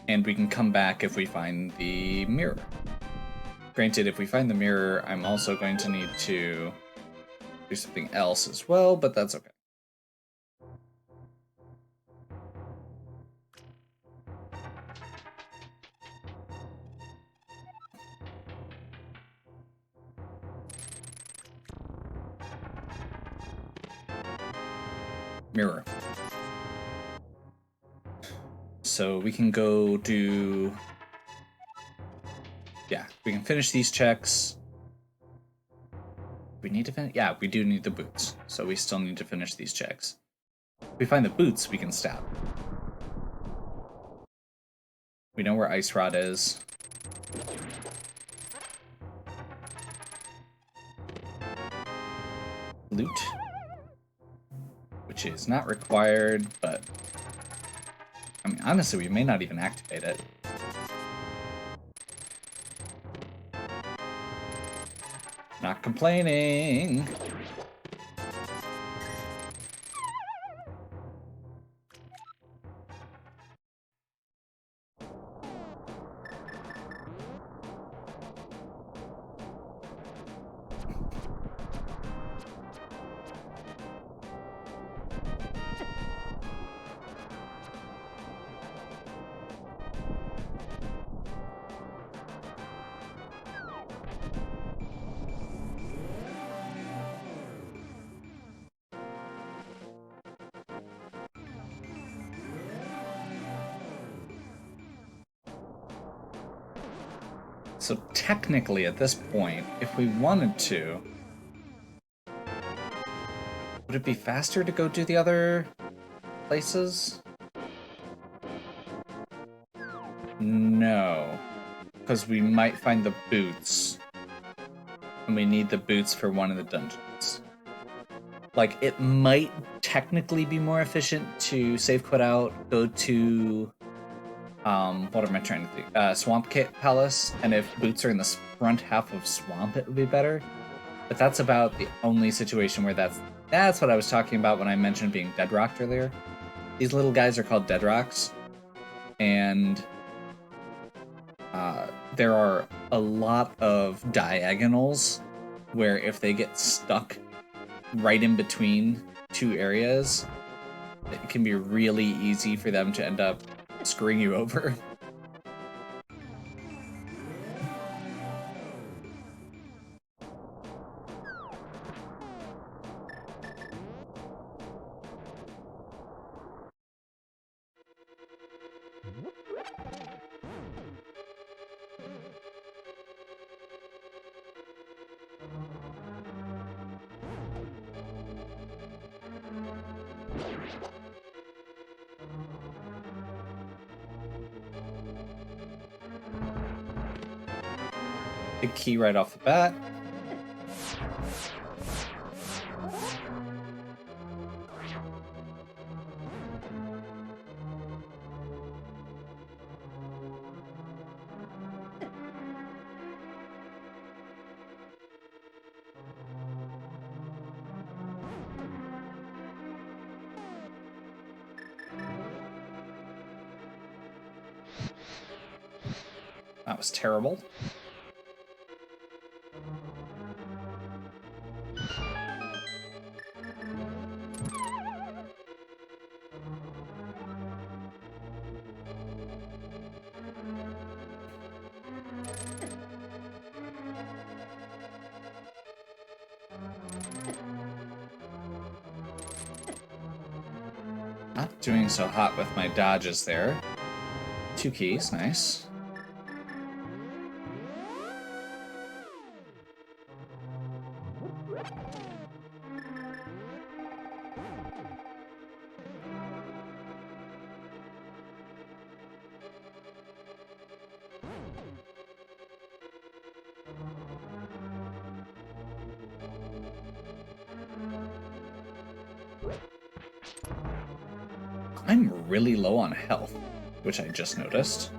And we can come back if we find the mirror. Granted, if we find the mirror, I'm also going to need to do something else as well, but that's okay. Mirror. So we can go do... Yeah, we can finish these checks. We need to finish... Yeah, we do need the boots. So we still need to finish these checks. If we find the boots, we can stab. We know where Ice Rod is. Loot. Which is not required, but... I mean, honestly, we may not even activate it. Not complaining. So technically, at this point, if we wanted to, would it be faster to go do the other places? No, because we might find the boots, and we need the boots for one of the dungeons. Like, it might technically be more efficient to save quit out, go to, what am I trying to think? Swamp Palace, and if boots are in the front half of Swamp, it would be better. But that's about the only situation where that's what I was talking about when I mentioned being deadrocked earlier. These little guys are called deadrocks, and there are a lot of diagonals where if they get stuck right in between two areas, it can be really easy for them to end up screwing you over. Big key right off the bat. That was terrible. Not doing so hot with my dodges there. 2 keys, nice. I'm really low on health, which I just noticed.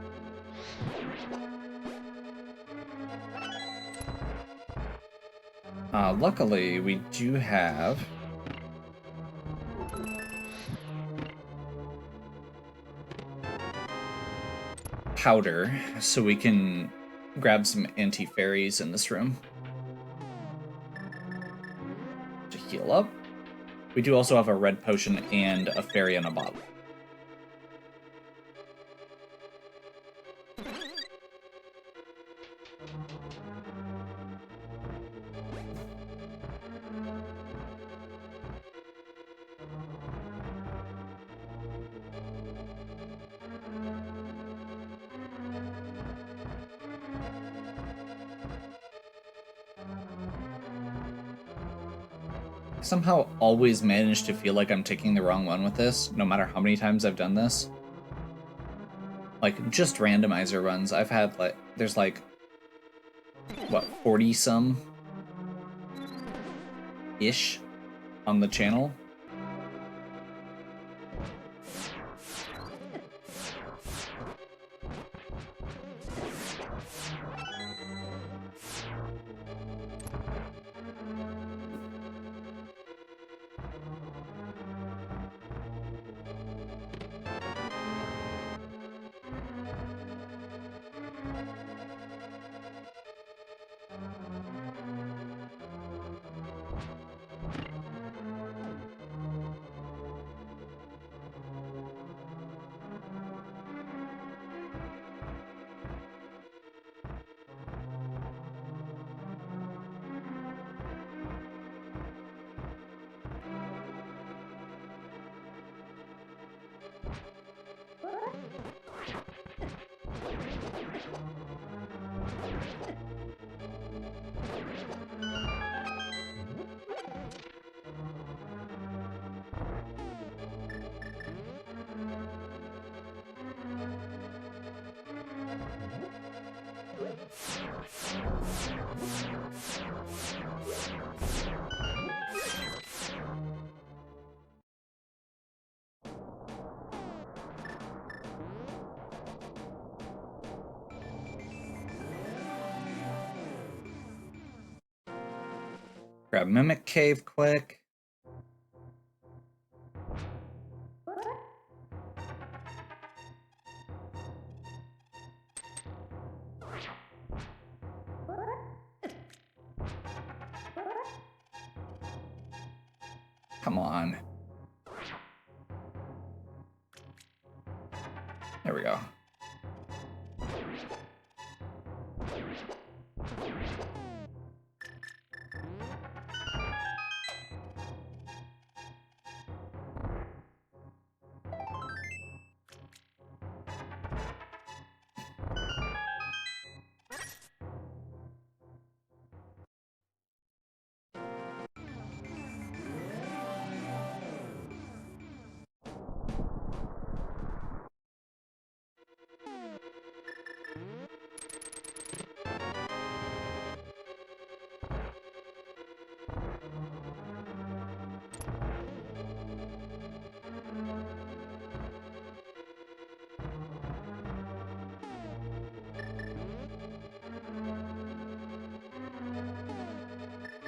Luckily, we do have powder, so we can grab some anti-fairies in this room to heal up. We do also have a red potion and a fairy in a bottle. Somehow always manage to feel like I'm taking the wrong one with this, no matter how many times I've done this. Like, just randomizer runs, I've had, like, there's like, what, 40-some-ish on the channel? Grab Mimic Cave quick. Come on. There we go.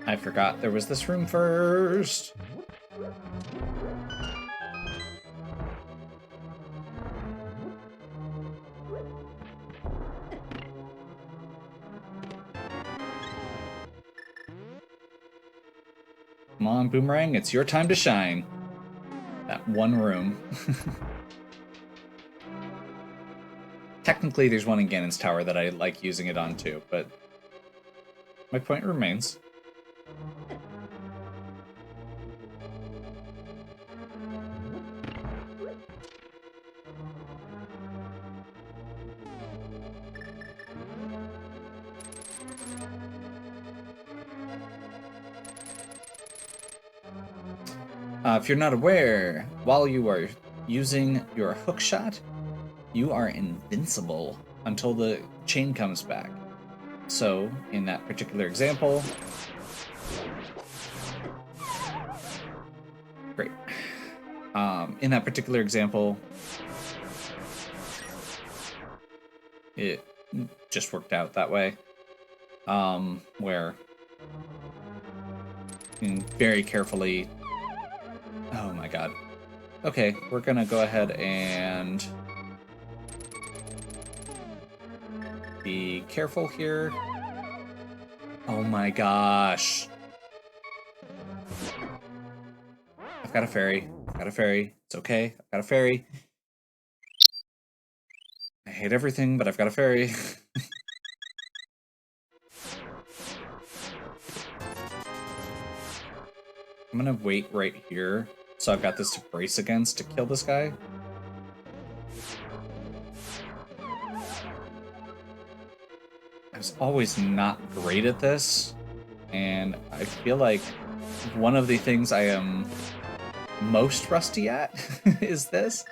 I forgot there was this room first. Come on, Boomerang, it's your time to shine. That one room. Technically, there's one in Ganon's Tower that I like using it on too, but my point remains. If you're not aware, while you are using your hook shot, you are invincible until the chain comes back. So, in that particular example... Great. In that particular example, it just worked out that way. Where you very carefully... Oh my god. Okay, we're gonna go ahead and be careful here. Oh my gosh. I've got a fairy. I've got a fairy. It's okay. I've got a fairy. I hate everything, but I've got a fairy. I'm gonna wait right here, so I've got this to brace against to kill this guy. I was always not great at this, and I feel like one of the things I am most rusty at is this.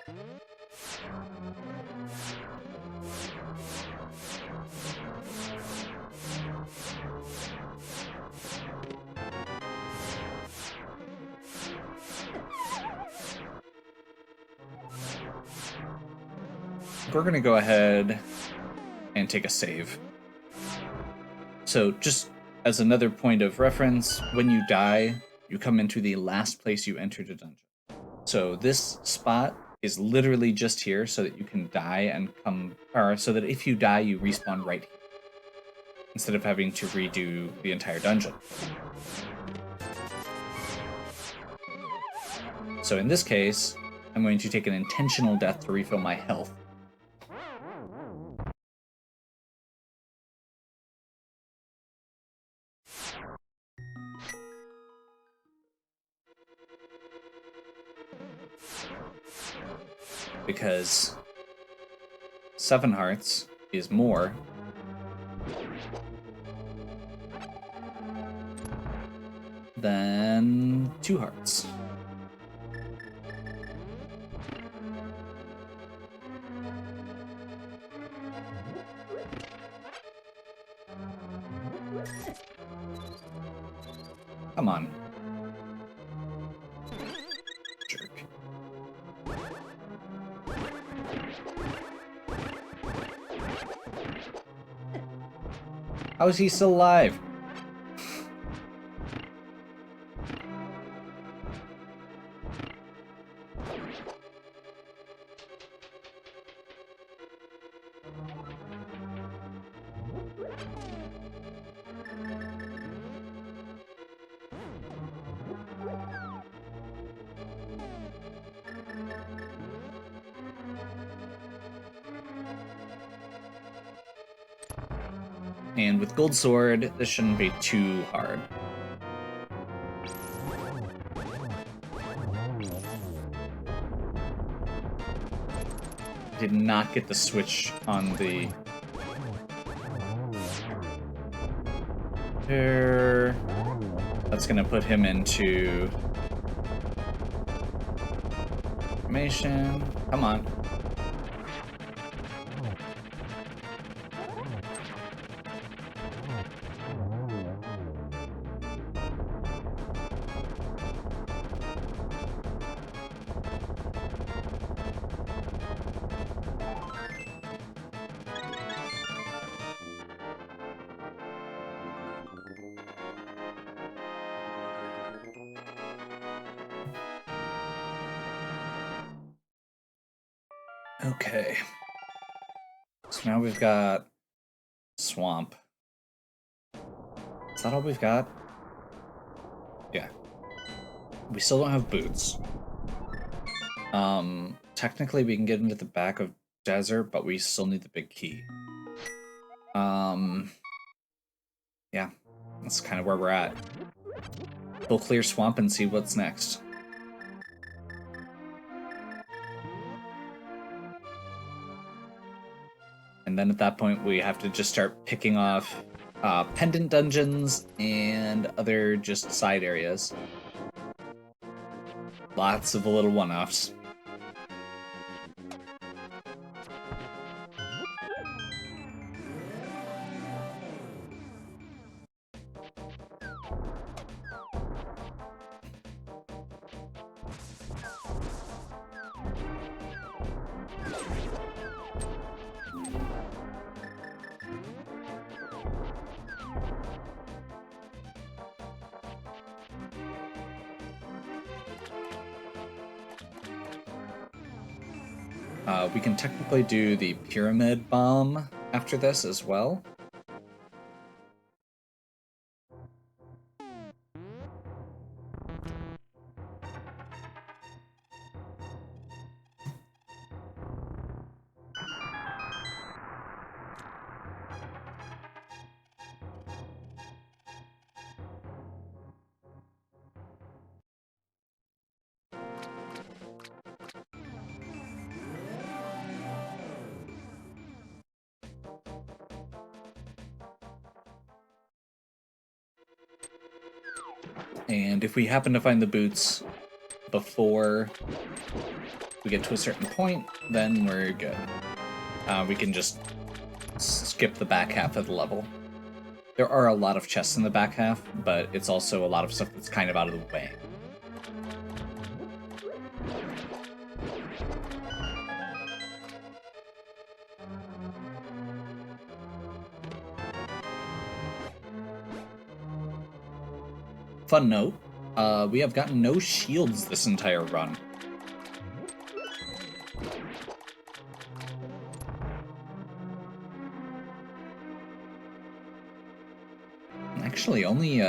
We're gonna go ahead and take a save. So just as another point of reference, when you die, you come into the last place you entered a dungeon. So this spot is literally just here so that you can die and come, or so that if you die, you respawn right here, instead of having to redo the entire dungeon. So in this case, I'm going to take an intentional death to refill my health. Because 7 hearts is more than 2 hearts. Come on. Jerk. How is he still alive? And with Gold Sword, this shouldn't be too hard. Did not get the switch on the... There. That's gonna put him into... Formation. Come on. Okay. So now we've got Swamp. Is that all we've got? Yeah. We still don't have boots. Technically we can get into the back of Desert, but we still need the big key. Yeah, that's kind of where we're at. We'll clear Swamp and see what's next. And then at that point, we have to just start picking off pendant dungeons and other just side areas. Lots of little one-offs. We can technically do the Pyramid Bomb after this as well. And if we happen to find the boots before we get to a certain point, then we're good. We can just skip the back half of the level. There are a lot of chests in the back half, but it's also a lot of stuff that's kind of out of the way. Fun note, we have gotten no shields this entire run. Actually, only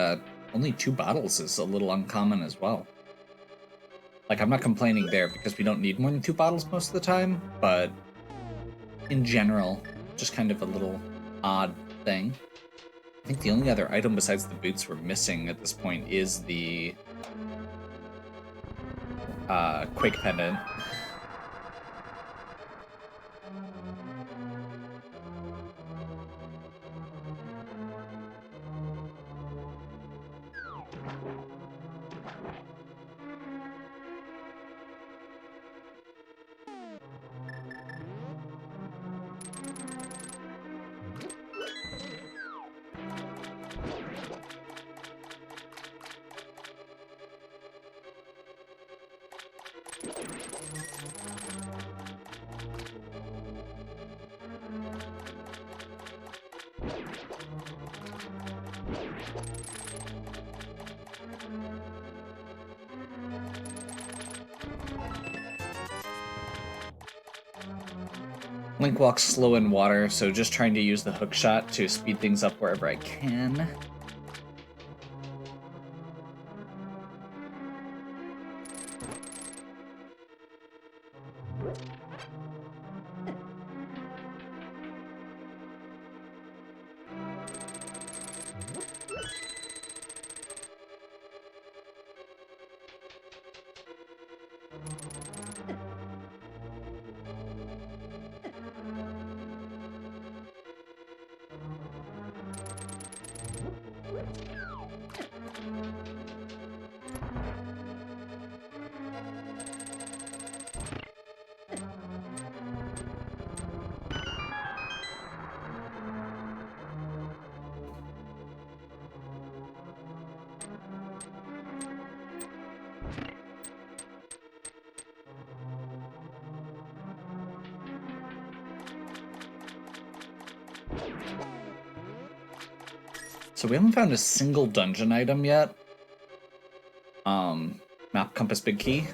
2 bottles is a little uncommon as well. Like, I'm not complaining there because we don't need more than 2 bottles most of the time, but in general, just kind of a little odd thing. I think the only other item besides the boots we're missing at this point is the Quake Pendant. Link walks slow in water, so just trying to use the hook shot to speed things up wherever I can. So we haven't found a single dungeon item yet. Map compass big key,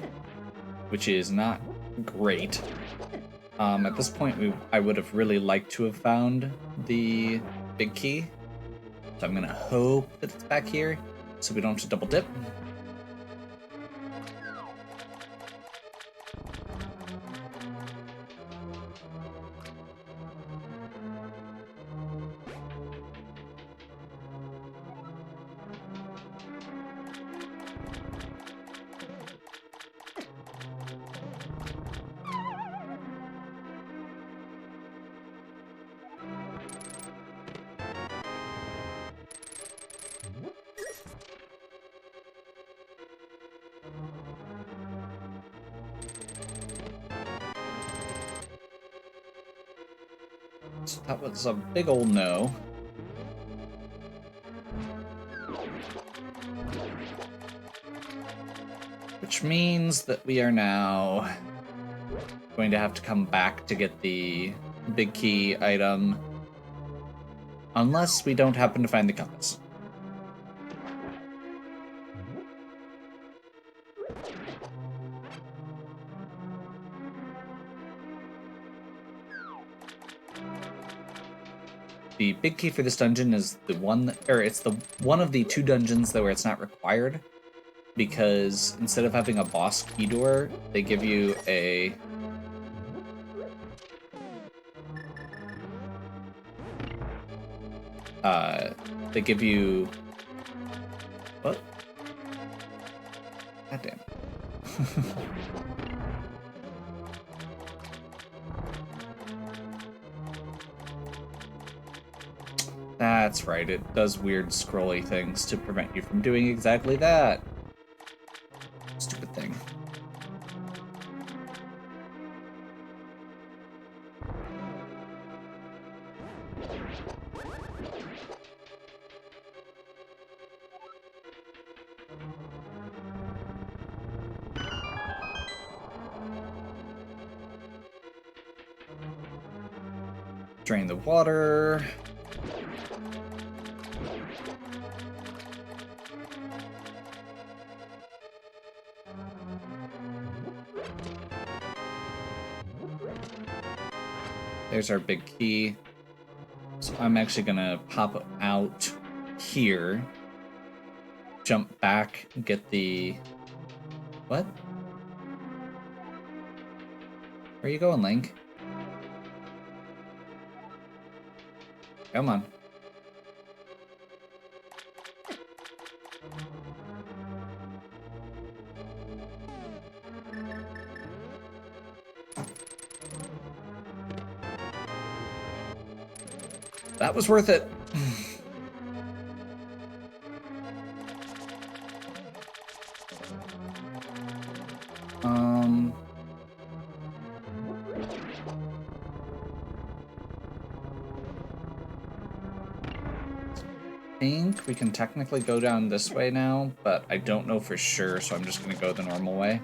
which is not great. At this point, I would have really liked to have found the big key. So I'm gonna hope that it's back here, so we don't have to double dip. So that was a big old no. Which means that we are now going to have to come back to get the big key item. Unless we don't happen to find the compass. The big key for this dungeon is the one, or it's the one of the two dungeons where it's not required, because instead of having a boss key door, they give you a they give you what? God damn. That's right, it does weird scrolly things to prevent you from doing exactly that. Stupid thing. Drain the water. There's our big key. So I'm actually gonna pop out here, jump back, get the... What? Where are you going, Link? Come on. That was worth it. I think we can technically go down this way now, but I don't know for sure, so I'm just gonna go the normal way.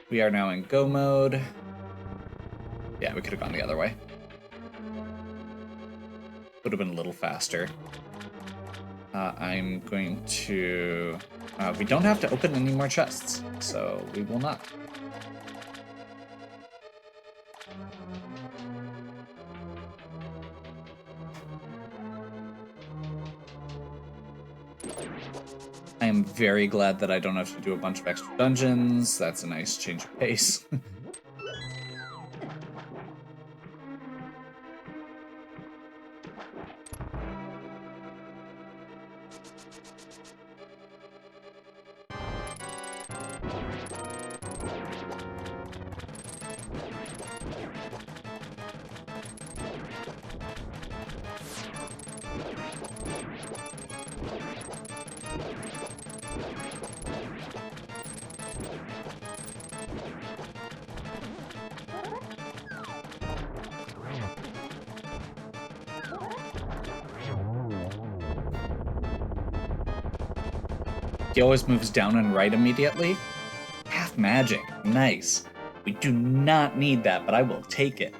We are now in go mode. Yeah, we could have gone the other way. Would have been a little faster. I'm going to... we don't have to open any more chests, so we will not. I am very glad that I don't have to do a bunch of extra dungeons. That's a nice change of pace. I He always moves down and right immediately. Half magic. Nice. We do not need that, but I will take it.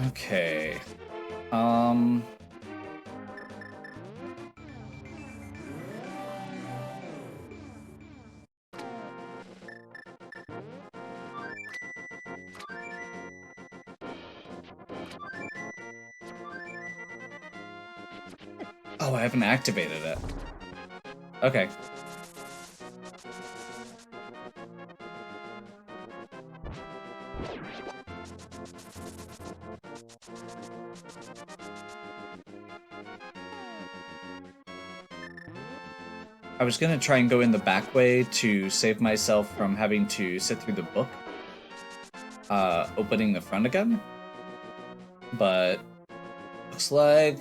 Okay. Oh, I haven't activated it. Okay. I was gonna try and go in the back way to save myself from having to sit through the book, opening the front again, but looks like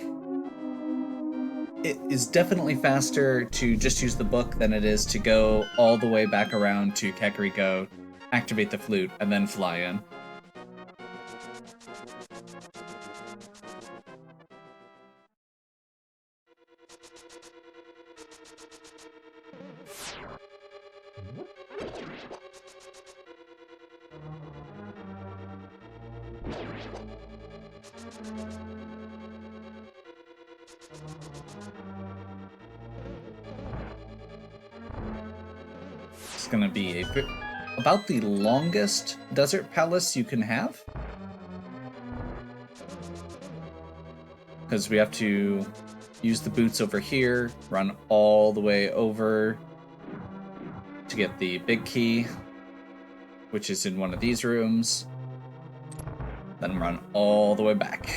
it is definitely faster to just use the book than it is to go all the way back around to Kakariko, activate the flute, and then fly in. It's gonna be about the longest desert palace you can have, because we have to use the boots over here, run all the way over to get the big key, which is in one of these rooms, then run all the way back.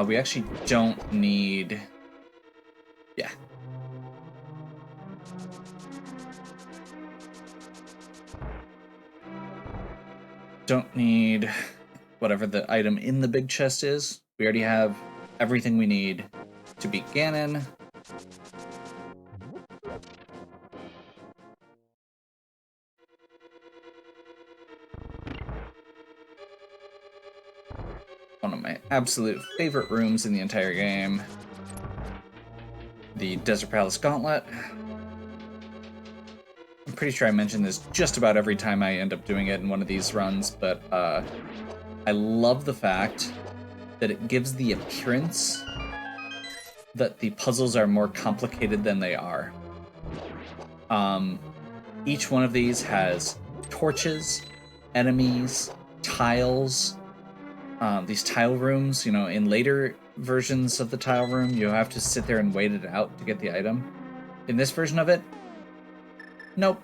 We actually don't need... Yeah. Don't need whatever the item in the big chest is. We already have everything we need to beat Ganon. One of my absolute favorite rooms in the entire game. The Desert Palace Gauntlet. I'm pretty sure I mention this just about every time I end up doing it in one of these runs, but I love the fact that it gives the appearance that the puzzles are more complicated than they are. Each one of these has torches, enemies, tiles. These tile rooms, you know, in later versions of the tile room, you have to sit there and wait it out to get the item. In this version of it, nope.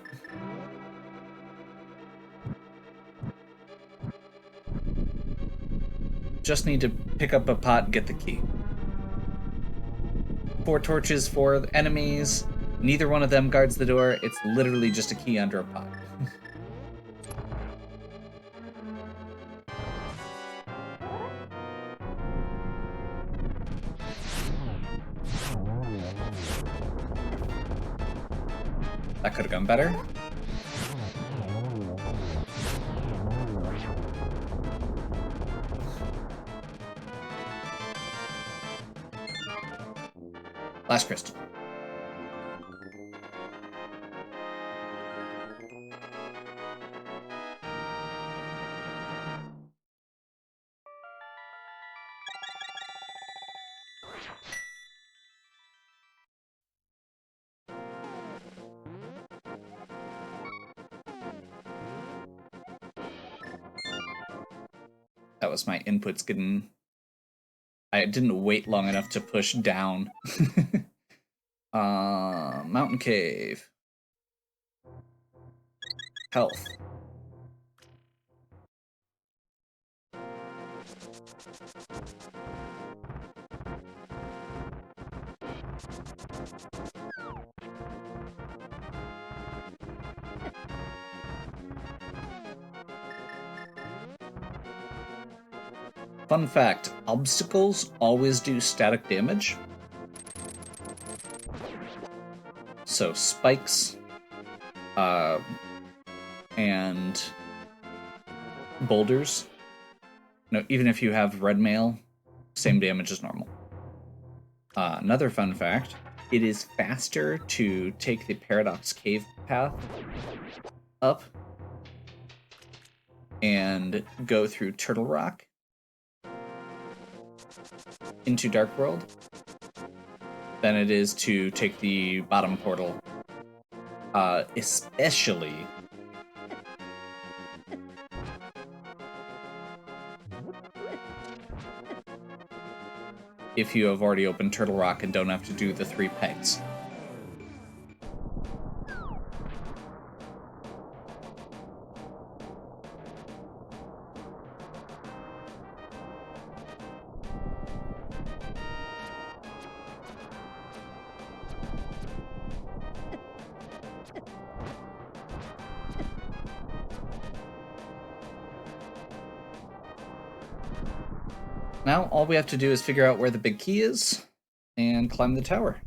Just need to pick up a pot and get the key. 4 torches, 4 enemies. Neither one of them guards the door. It's literally just a key under a pot. That could have gone better. Last crystal. that was my inputs getting... I didn't wait long enough to push down. Mountain cave. Health. Fun fact, obstacles always do static damage. So spikes and boulders, no, even if you have red mail, same damage as normal. Another fun fact, it is faster to take the Paradox Cave path up and go through Turtle Rock into Dark World than it is to take the bottom portal, especially if you have already opened Turtle Rock and don't have to do the 3 pegs. Now, all we have to do is figure out where the big key is and climb the tower.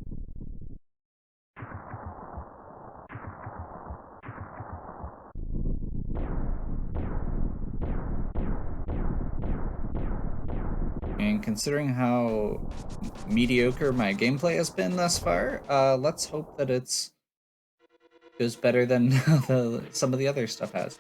And considering how mediocre my gameplay has been thus far, let's hope that it goes better than some of the other stuff has.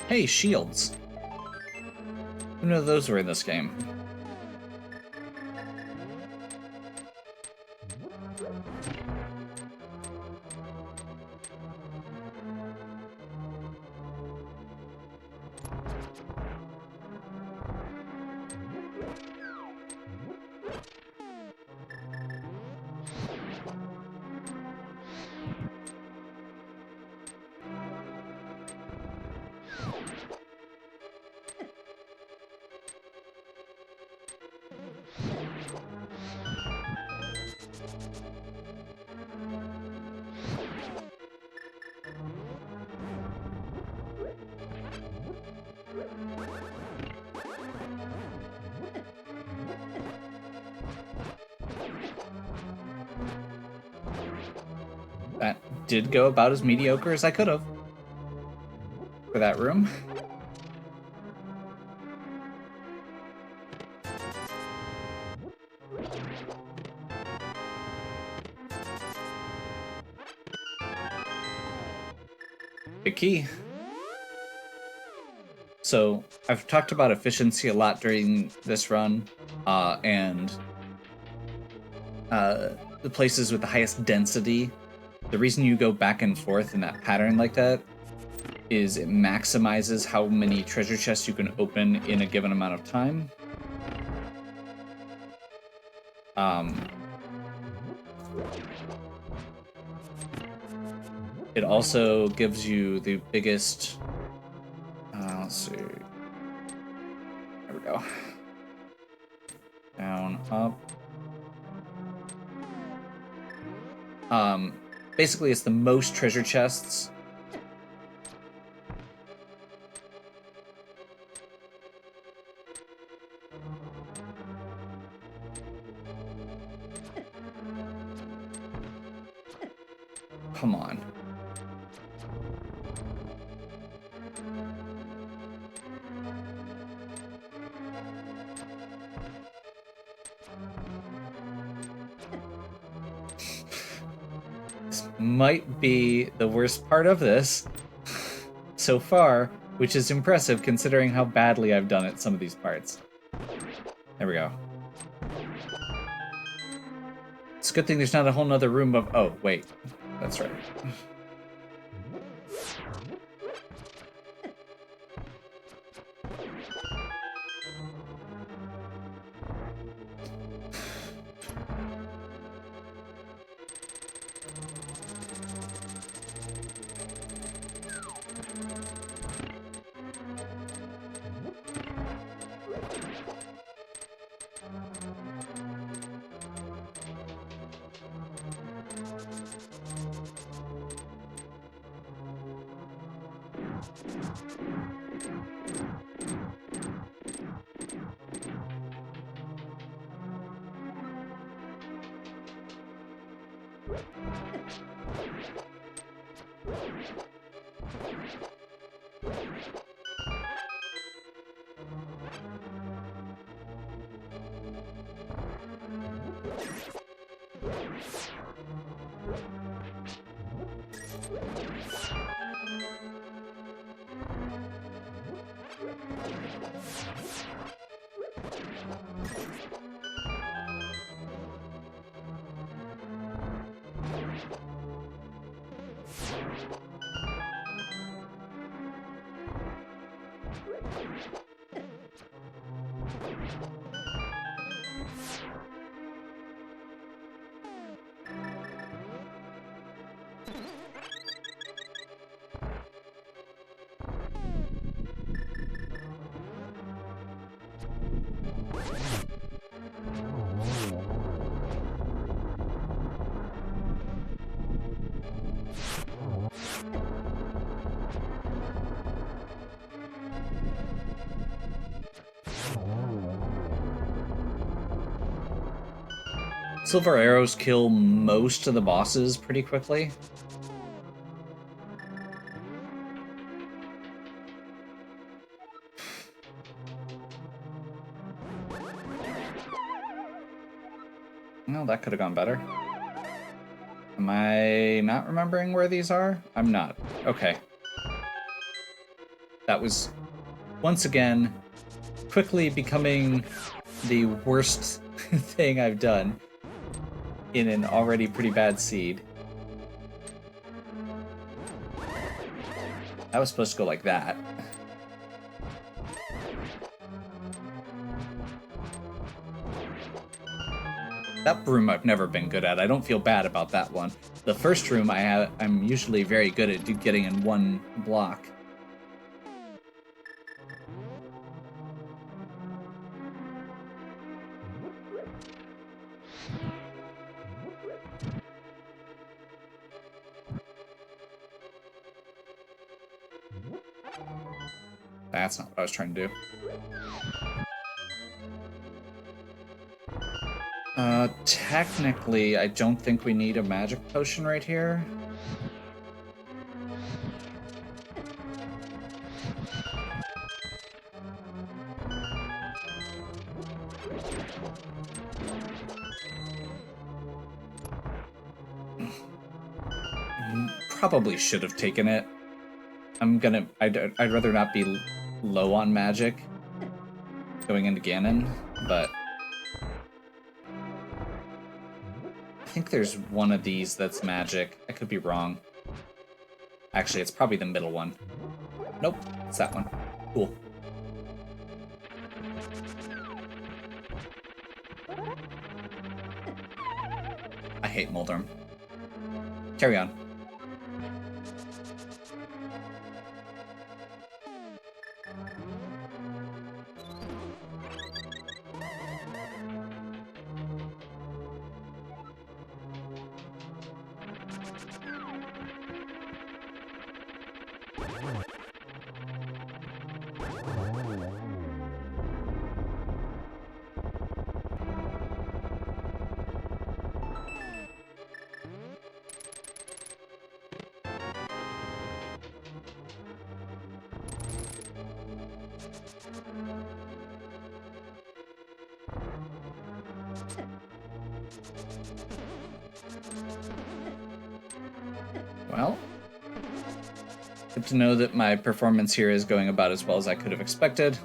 Hey, shields. Who knew those were in this game? That did go about as mediocre as I could have for that room. Big key. So I've talked about efficiency a lot during this run, and the places with the highest density. The reason you go back and forth in that pattern like that is it maximizes how many treasure chests you can open in a given amount of time. It also gives you the biggest... let's see. There we go. Down, up, Basically, it's the most treasure chests. Come on. This might be the worst part of this so far, which is impressive considering how badly I've done at some of these parts. There we go. It's a good thing there's not a whole nother room of... Oh, wait. That's right. Silver arrows kill most of the bosses pretty quickly. Well, that could have gone better. Am I not remembering where these are? I'm not. Okay. That was, once again, quickly becoming the worst thing I've done in an already pretty bad seed. That was supposed to go like that. That room I've never been good at. I don't feel bad about that one. The first room I'm usually very good at getting in one block. That's not what I was trying to do. Technically, I don't think we need a magic potion right here. Probably should have taken it. I'd rather not be low on magic going into Ganon, but I think there's one of these that's magic. I could be wrong. Actually, it's probably the middle one. Nope, it's that one. Cool. I hate Moldorm. Carry on. Well, good to know that my performance here is going about as well as I could have expected.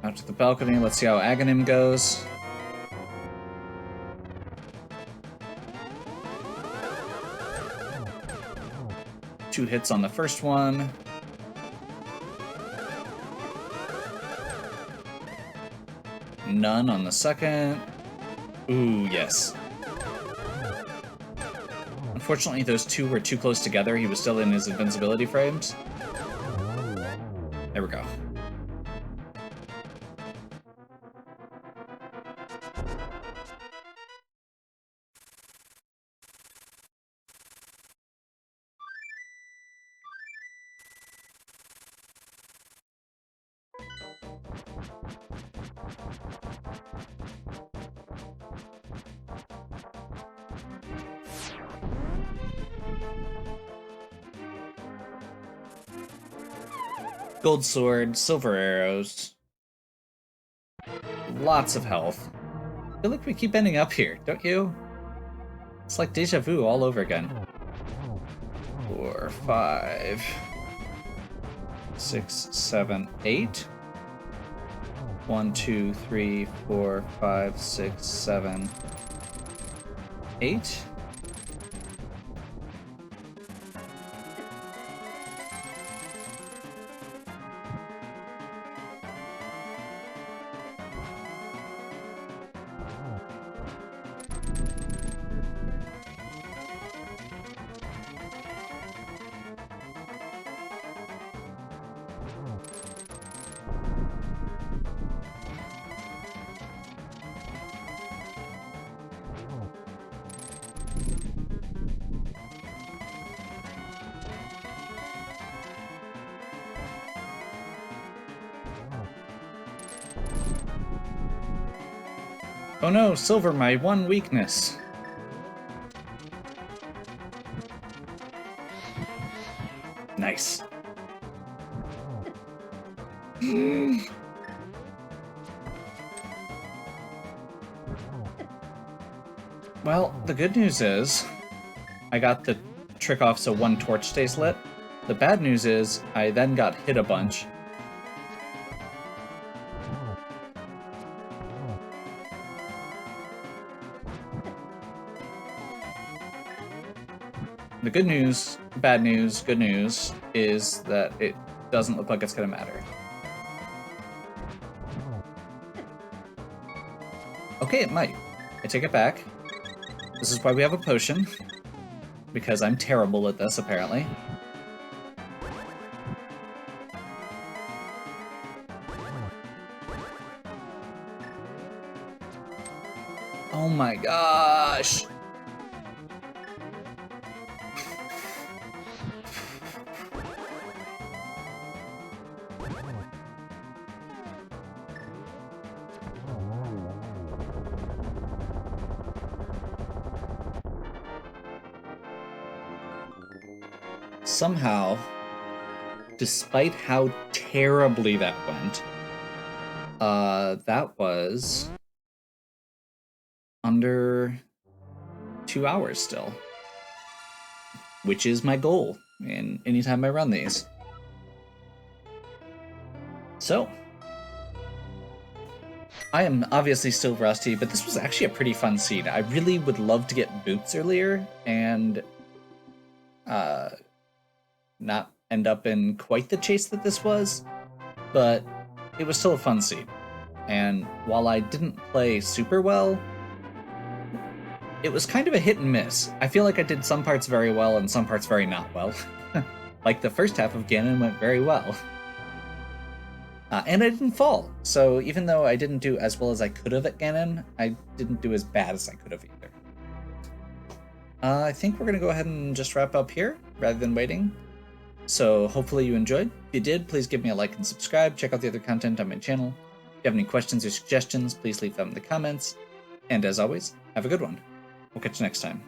Out to the balcony, let's see how Aghanim goes. Two hits on the first one. None on the second. Ooh, yes. Unfortunately, those two were too close together. He was still in his invincibility frames. There we go. Gold sword, silver arrows. Lots of health. I feel like we keep ending up here, don't you? It's like deja vu all over again. 4, 5, 6, 7, 8. 1, 2, 3, 4, 5, 6, 7, 8. Oh no, silver, my one weakness. Nice. Well, the good news is I got the trick off so one torch stays lit. The bad news is I then got hit a bunch. The good news, bad news, good news is that it doesn't look like it's gonna matter. Okay, it might. I take it back. This is why we have a potion. Because I'm terrible at this, apparently. Oh my gosh! Somehow, despite how terribly that went, that was under 2 hours still, which is my goal in anytime I run these. So, I am obviously still rusty, but this was actually a pretty fun seed. I really would love to get boots earlier and not end up in quite the chase that this was, but it was still a fun seed. And while I didn't play super well, it was kind of a hit and miss. I feel like I did some parts very well and some parts very not well. Like the first half of Ganon went very well. And I didn't fall, so even though I didn't do as well as I could have at Ganon, I didn't do as bad as I could have either. I think we're going to go ahead and just wrap up here, rather than waiting. So hopefully you enjoyed. If you did, please give me a like and subscribe. Check out the other content on my channel. If you have any questions or suggestions, please leave them in the comments. And as always, have a good one. We'll catch you next time.